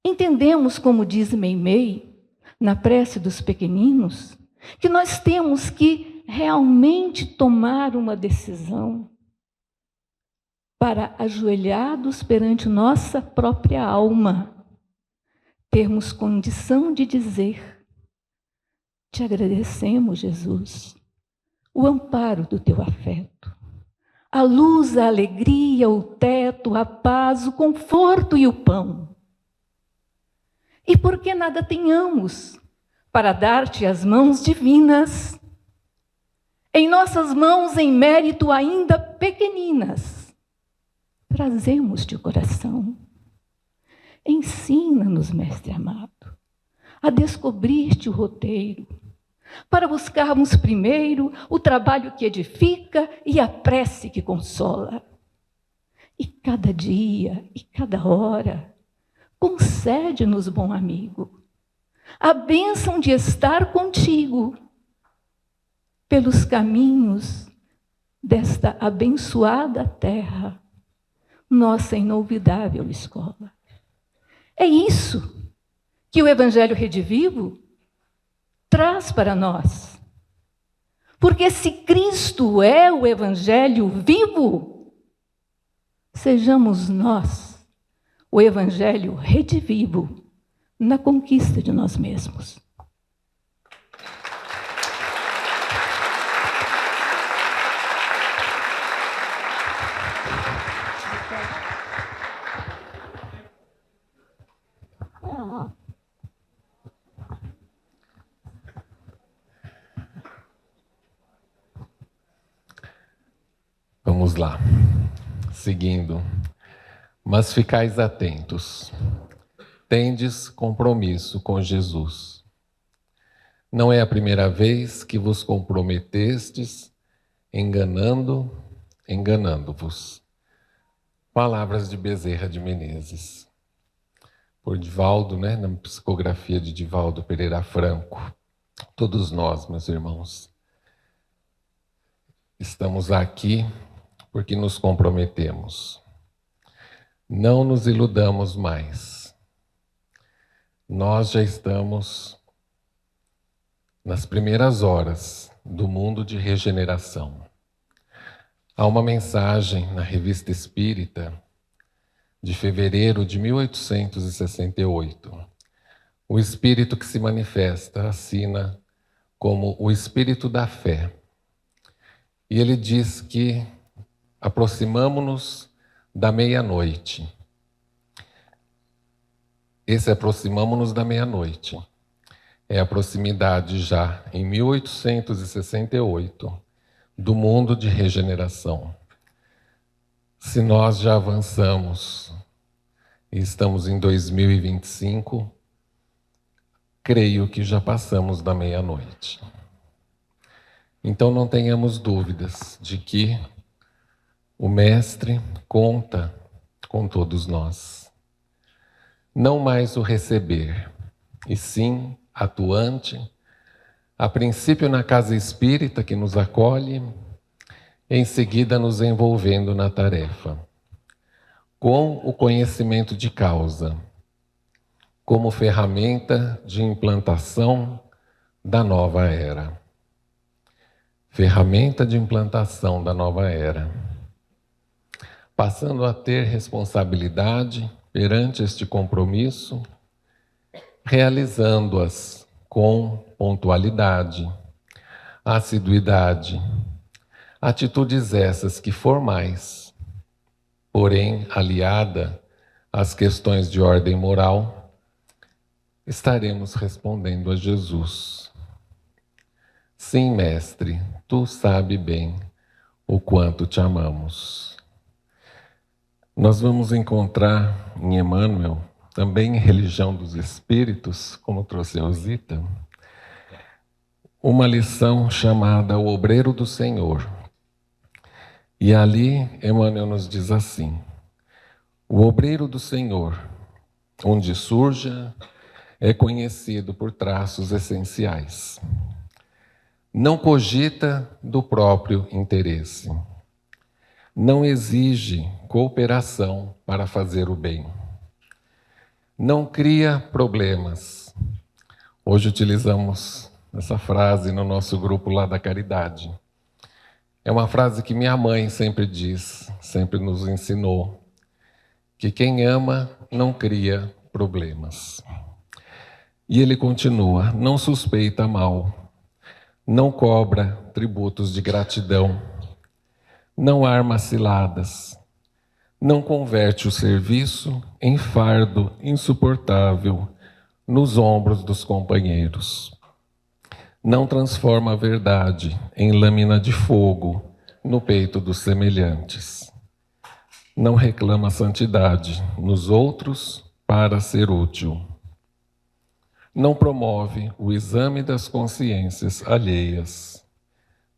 [SPEAKER 12] Entendemos, como diz Meimei, na prece dos pequeninos, que nós temos que realmente tomar uma decisão para, ajoelhados perante nossa própria alma, termos condição de dizer: te agradecemos, Jesus, o amparo do teu afeto, a luz, a alegria, o teto, a paz, o conforto e o pão. E porque nada tenhamos para dar-te as mãos divinas, em nossas mãos, em mérito ainda pequeninas, trazemos-te o coração. Ensina-nos, Mestre amado, a descobrir-te o roteiro, para buscarmos primeiro o trabalho que edifica e a prece que consola. E cada dia, e cada hora, concede-nos, bom amigo, a bênção de estar contigo pelos caminhos desta abençoada terra, nossa inolvidável escola. É isso que o Evangelho Redivivo traz para nós. Porque se Cristo é o Evangelho vivo, sejamos nós o Evangelho redivivo na conquista de nós mesmos.
[SPEAKER 13] Vamos lá, seguindo. Mas ficais atentos. Tendes compromisso com Jesus. Não é a primeira vez que vos comprometestes, enganando-vos. Palavras de Bezerra de Menezes. Por Divaldo, né, na psicografia de Divaldo Pereira Franco. Todos nós, meus irmãos, estamos aqui porque nos comprometemos. Não nos iludamos mais. Nós já estamos nas primeiras horas do mundo de regeneração. Há uma mensagem na Revista Espírita de fevereiro de 1868. O Espírito que se manifesta assina como o Espírito da Fé. E ele diz que aproximamo-nos da meia-noite. Esse aproximamo-nos da meia-noite é a proximidade já, em 1868, do mundo de regeneração. Se nós já avançamos e estamos em 2025, creio que já passamos da meia-noite. Então não tenhamos dúvidas de que o Mestre conta com todos nós. Não mais o receber, e sim atuante, a princípio na casa espírita que nos acolhe, em seguida nos envolvendo na tarefa, com o conhecimento de causa, como ferramenta de implantação da nova era. Ferramenta de implantação da nova era. Passando a ter responsabilidade perante este compromisso, realizando-as com pontualidade, assiduidade, atitudes essas que formais, porém aliada às questões de ordem moral, estaremos respondendo a Jesus. Sim, Mestre, tu sabes bem o quanto te amamos. Nós vamos encontrar em Emmanuel, também em Religião dos Espíritos, como trouxe a Elzita, uma lição chamada O Obreiro do Senhor. E ali Emmanuel nos diz assim: o obreiro do Senhor, onde surja, é conhecido por traços essenciais. Não cogita do próprio interesse. Não exige cooperação para fazer o bem. Não cria problemas. Hoje utilizamos essa frase no nosso grupo lá da Caridade. É uma frase que minha mãe sempre diz, sempre nos ensinou, que quem ama não cria problemas. E ele continua: não suspeita mal, não cobra tributos de gratidão, não arma ciladas, não converte o serviço em fardo insuportável nos ombros dos companheiros. Não transforma a verdade em lâmina de fogo no peito dos semelhantes. Não reclama santidade nos outros para ser útil. Não promove o exame das consciências alheias.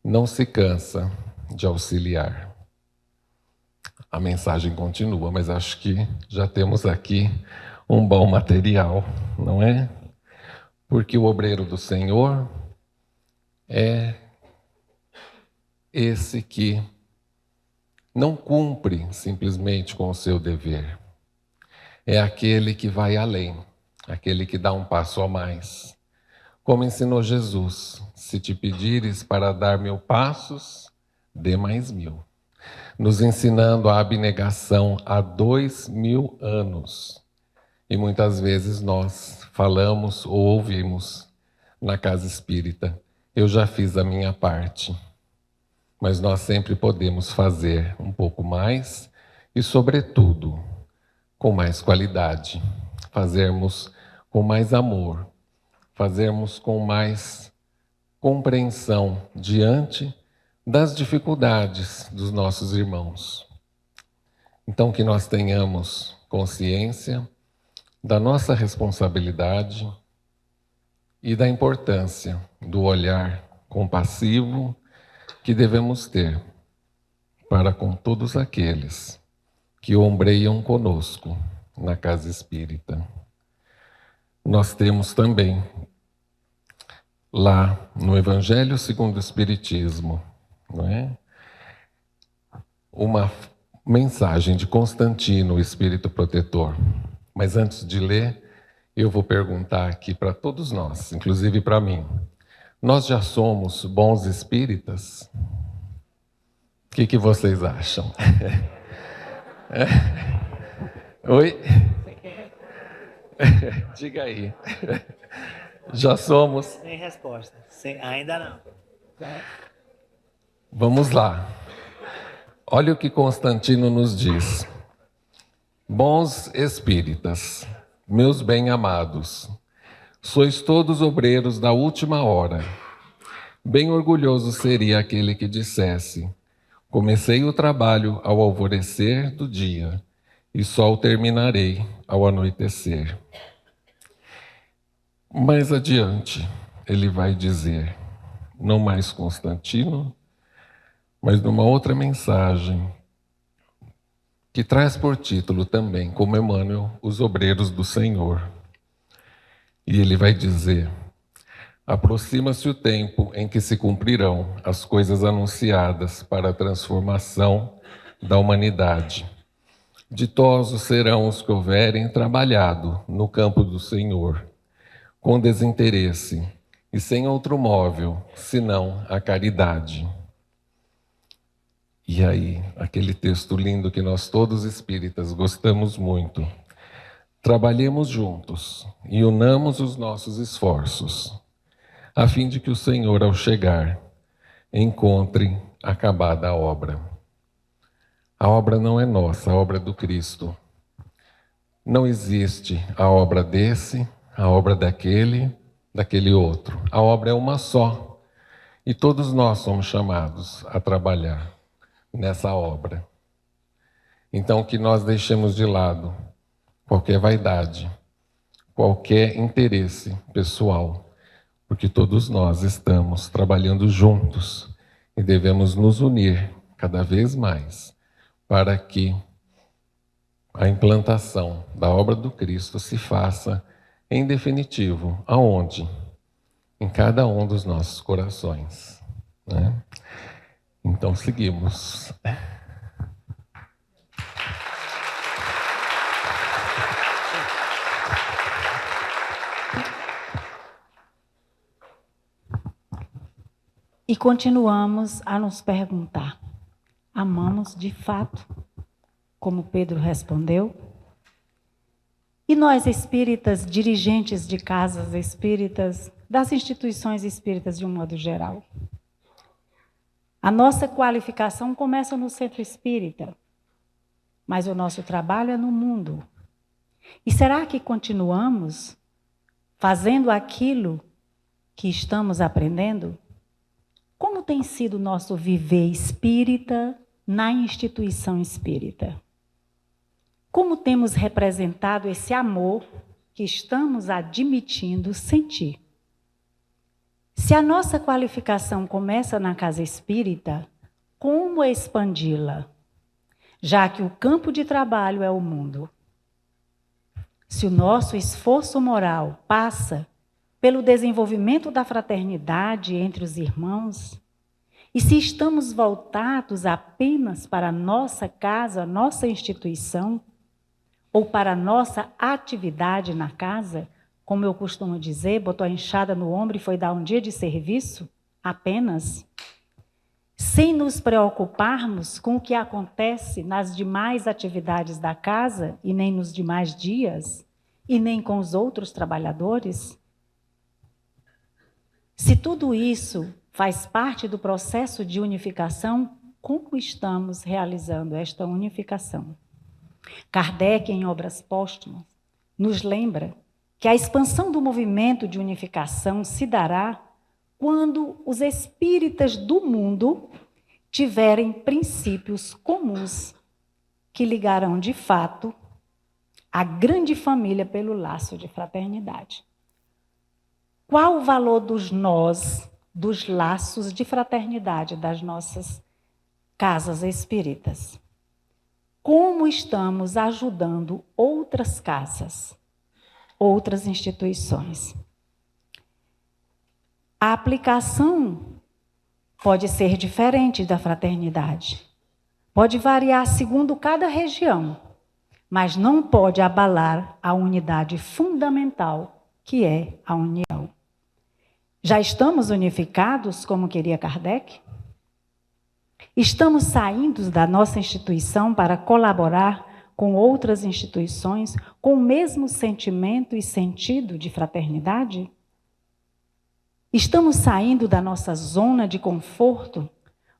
[SPEAKER 13] Não se cansa de auxiliar. A mensagem continua, mas acho que já temos aqui um bom material, não é? Porque o obreiro do Senhor é esse que não cumpre simplesmente com o seu dever. É aquele que vai além, aquele que dá um passo a mais. Como ensinou Jesus, se te pedires para dar 1000 passos, dê mais 1000. Nos ensinando a abnegação há 2000 anos. E muitas vezes nós falamos ou ouvimos na casa espírita, eu já fiz a minha parte. Mas nós sempre podemos fazer um pouco mais e, sobretudo, com mais qualidade. Fazermos com mais amor, fazermos com mais compreensão diante das dificuldades dos nossos irmãos. Então, que nós tenhamos consciência da nossa responsabilidade e da importância do olhar compassivo que devemos ter para com todos aqueles que ombreiam conosco na casa espírita. Nós temos também, lá no Evangelho segundo o Espiritismo, não é? Uma mensagem de Constantino, o Espírito Protetor. Mas antes de ler, eu vou perguntar aqui para todos nós, inclusive para mim. Nós já somos bons espíritas? O que vocês acham? Oi? Diga aí. Já somos?
[SPEAKER 14] Sem resposta. Ainda não.
[SPEAKER 13] Vamos lá. Olha o que Constantino nos diz. Bons espíritas, meus bem-amados, sois todos obreiros da última hora. Bem orgulhoso seria aquele que dissesse: comecei o trabalho ao alvorecer do dia e só o terminarei ao anoitecer. Mais adiante, ele vai dizer, não mais Constantino, mas numa outra mensagem, que traz por título também, como Emmanuel, os obreiros do Senhor. E ele vai dizer: aproxima-se o tempo em que se cumprirão as coisas anunciadas para a transformação da humanidade. Ditosos serão os que houverem trabalhado no campo do Senhor, com desinteresse e sem outro móvel, senão a caridade. E aí, aquele texto lindo que nós todos espíritas gostamos muito. Trabalhemos juntos e unamos os nossos esforços, a fim de que o Senhor, ao chegar, encontre acabada a obra. A obra não é nossa, a obra é do Cristo. Não existe a obra desse, a obra daquele outro. A obra é uma só. E todos nós somos chamados a trabalhar nessa obra. Então, que nós deixemos de lado qualquer vaidade, qualquer interesse pessoal, porque todos nós estamos trabalhando juntos e devemos nos unir cada vez mais para que a implantação da obra do Cristo se faça, em definitivo, aonde? Em cada um dos nossos corações, né? Então, seguimos.
[SPEAKER 15] E continuamos a nos perguntar: amamos de fato, como Pedro respondeu? E nós espíritas, dirigentes de casas espíritas, das instituições espíritas de um modo geral? A nossa qualificação começa no centro espírita, mas o nosso trabalho é no mundo. E será que continuamos fazendo aquilo que estamos aprendendo? Como tem sido o nosso viver espírita na instituição espírita? Como temos representado esse amor que estamos admitindo sentir? Se a nossa qualificação começa na casa espírita, como expandi-la? Já que o campo de trabalho é o mundo. se o nosso esforço moral passa pelo desenvolvimento da fraternidade entre os irmãos, e se estamos voltados apenas para a nossa casa, nossa instituição, ou para a nossa atividade na casa, como eu costumo dizer, botou a enxada no ombro e foi dar um dia de serviço, apenas, sem nos preocuparmos com o que acontece nas demais atividades da casa, e nem nos demais dias, e nem com os outros trabalhadores. Se tudo isso faz parte do processo de unificação, como estamos realizando esta unificação? Kardec, em Obras Póstumas, nos lembra que a expansão do movimento de unificação se dará quando os espíritas do mundo tiverem princípios comuns que ligarão de fato a grande família pelo laço de fraternidade. Qual o valor dos nós, dos laços de fraternidade das nossas casas espíritas? Como estamos ajudando outras casas, outras instituições? A aplicação pode ser diferente da fraternidade. Pode variar segundo cada região, mas não pode abalar a unidade fundamental, que é a união. Já estamos unificados, como queria Kardec? Estamos saindo da nossa instituição para colaborar com outras instituições com o mesmo sentimento e sentido de fraternidade? Estamos saindo da nossa zona de conforto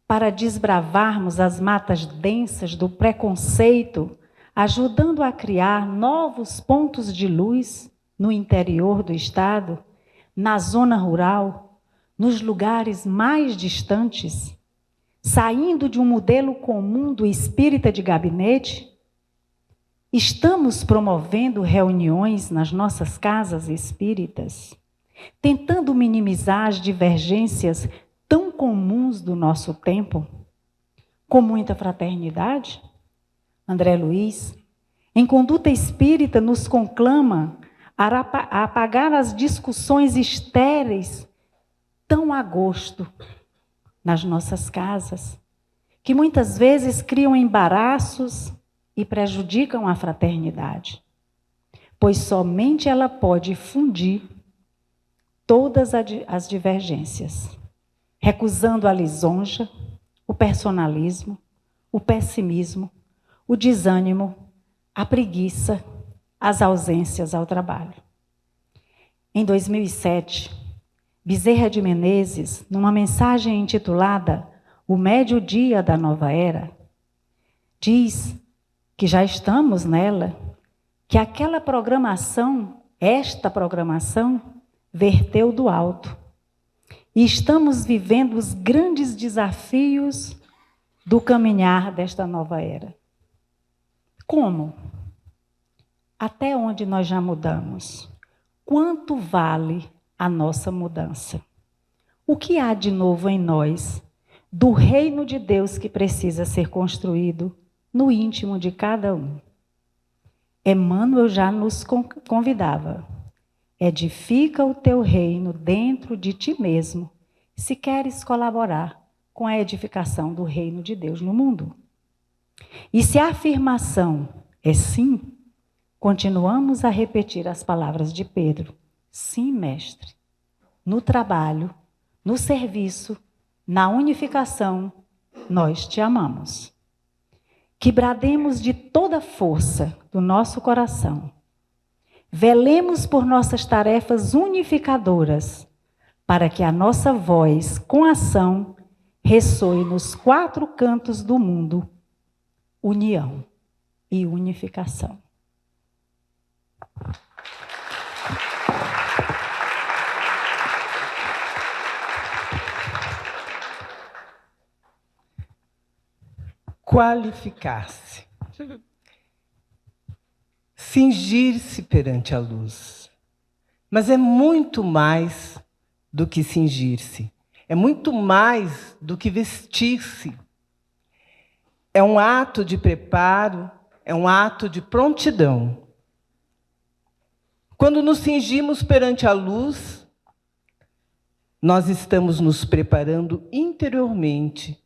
[SPEAKER 15] para desbravarmos as matas densas do preconceito, ajudando a criar novos pontos de luz no interior do Estado, na zona rural, nos lugares mais distantes, saindo de um modelo comum do espírita de gabinete? Estamos promovendo reuniões nas nossas casas espíritas, tentando minimizar as divergências tão comuns do nosso tempo, com muita fraternidade? André Luiz, em Conduta Espírita, nos conclama a apagar as discussões estéreis tão a gosto nas nossas casas, que muitas vezes criam embaraços e prejudicam a fraternidade, pois somente ela pode fundir todas as divergências, recusando a lisonja, o personalismo, o pessimismo, o desânimo, a preguiça, as ausências ao trabalho. Em 2007, Bezerra de Menezes, numa mensagem intitulada O Médio Dia da Nova Era, diz que já estamos nela, que aquela programação, esta programação, verteu do alto. E estamos vivendo os grandes desafios do caminhar desta nova era. Como? Até onde nós já mudamos? Quanto vale a nossa mudança? O que há de novo em nós, do reino de Deus que precisa ser construído no íntimo de cada um? Emmanuel já nos convidava. Edifica o teu reino dentro de ti mesmo, se queres colaborar com a edificação do reino de Deus no mundo. E se a afirmação é sim, continuamos a repetir as palavras de Pedro. Sim, mestre. No trabalho, no serviço, na unificação, nós te amamos. Que brademos de toda a força do nosso coração. Velemos por nossas tarefas unificadoras, para que a nossa voz, com ação, ressoe nos 4 cantos do mundo. União e unificação.
[SPEAKER 16] Qualificar-se. Cingir-se perante a luz. Mas é muito mais do que cingir-se. É muito mais do que vestir-se. É um ato de preparo, é um ato de prontidão. Quando nos cingimos perante a luz, nós estamos nos preparando interiormente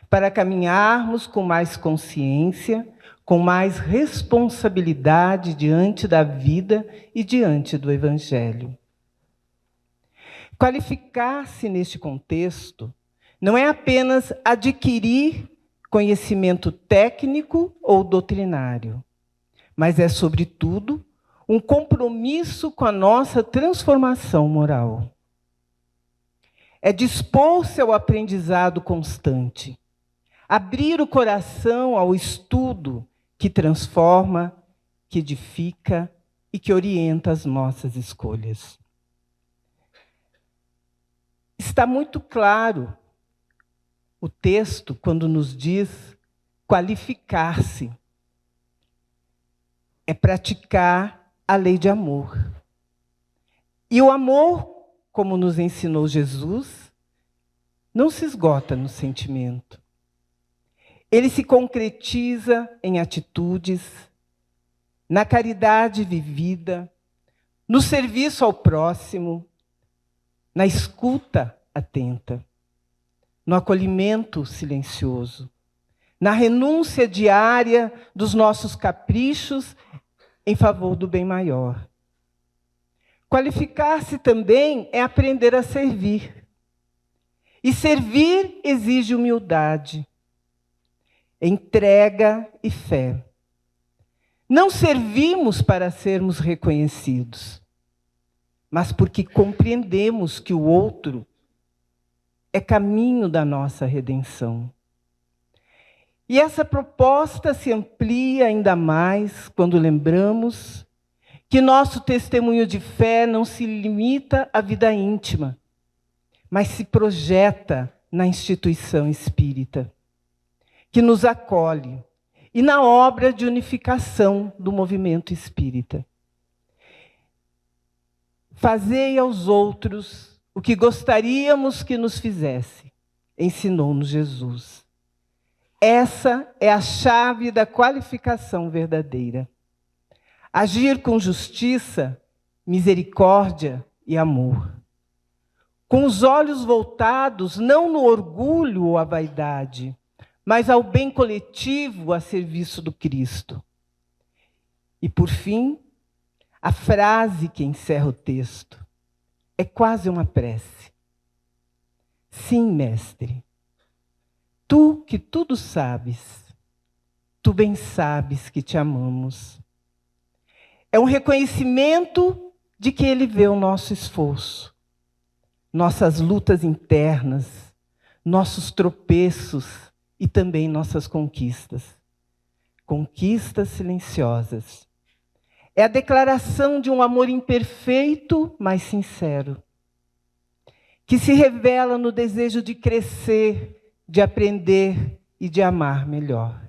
[SPEAKER 16] para caminharmos com mais consciência, com mais responsabilidade diante da vida e diante do Evangelho. Qualificar-se neste contexto não é apenas adquirir conhecimento técnico ou doutrinário, mas é, sobretudo, um compromisso com a nossa transformação moral. É dispor-se ao aprendizado constante, abrir o coração ao estudo que transforma, que edifica e que orienta as nossas escolhas. Está muito claro o texto quando nos diz qualificar-se. É praticar a lei de amor. E o amor, como nos ensinou Jesus, não se esgota no sentimento. Ele se concretiza em atitudes, na caridade vivida, no serviço ao próximo, na escuta atenta, no acolhimento silencioso, na renúncia diária dos nossos caprichos em favor do bem maior. Qualificar-se também é aprender a servir. E servir exige humildade, entrega e fé. Não servimos para sermos reconhecidos, mas porque compreendemos que o outro é caminho da nossa redenção. E essa proposta se amplia ainda mais quando lembramos que nosso testemunho de fé não se limita à vida íntima, mas se projeta na instituição espírita, que nos acolhe, e na obra de unificação do movimento espírita. Fazei aos outros o que gostaríamos que nos fizesse, ensinou-nos Jesus. Essa é a chave da qualificação verdadeira. Agir com justiça, misericórdia e amor. Com os olhos voltados não no orgulho ou a vaidade, mas ao bem coletivo a serviço do Cristo. E, por fim, a frase que encerra o texto é quase uma prece. Sim, mestre, tu que tudo sabes, tu bem sabes que te amamos. É um reconhecimento de que ele vê o nosso esforço, nossas lutas internas, nossos tropeços e também nossas conquistas. Conquistas silenciosas. É a declaração de um amor imperfeito, mas sincero, que se revela no desejo de crescer, de aprender e de amar melhor.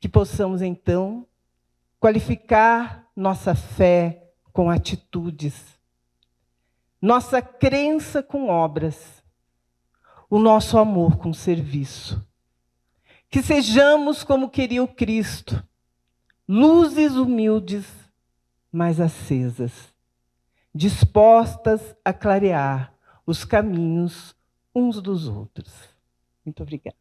[SPEAKER 16] Que possamos, então, qualificar nossa fé com atitudes, nossa crença com obras, o nosso amor com serviço. Que sejamos como queria o Cristo, luzes humildes, mas acesas, dispostas a clarear os caminhos uns dos outros. Muito obrigada.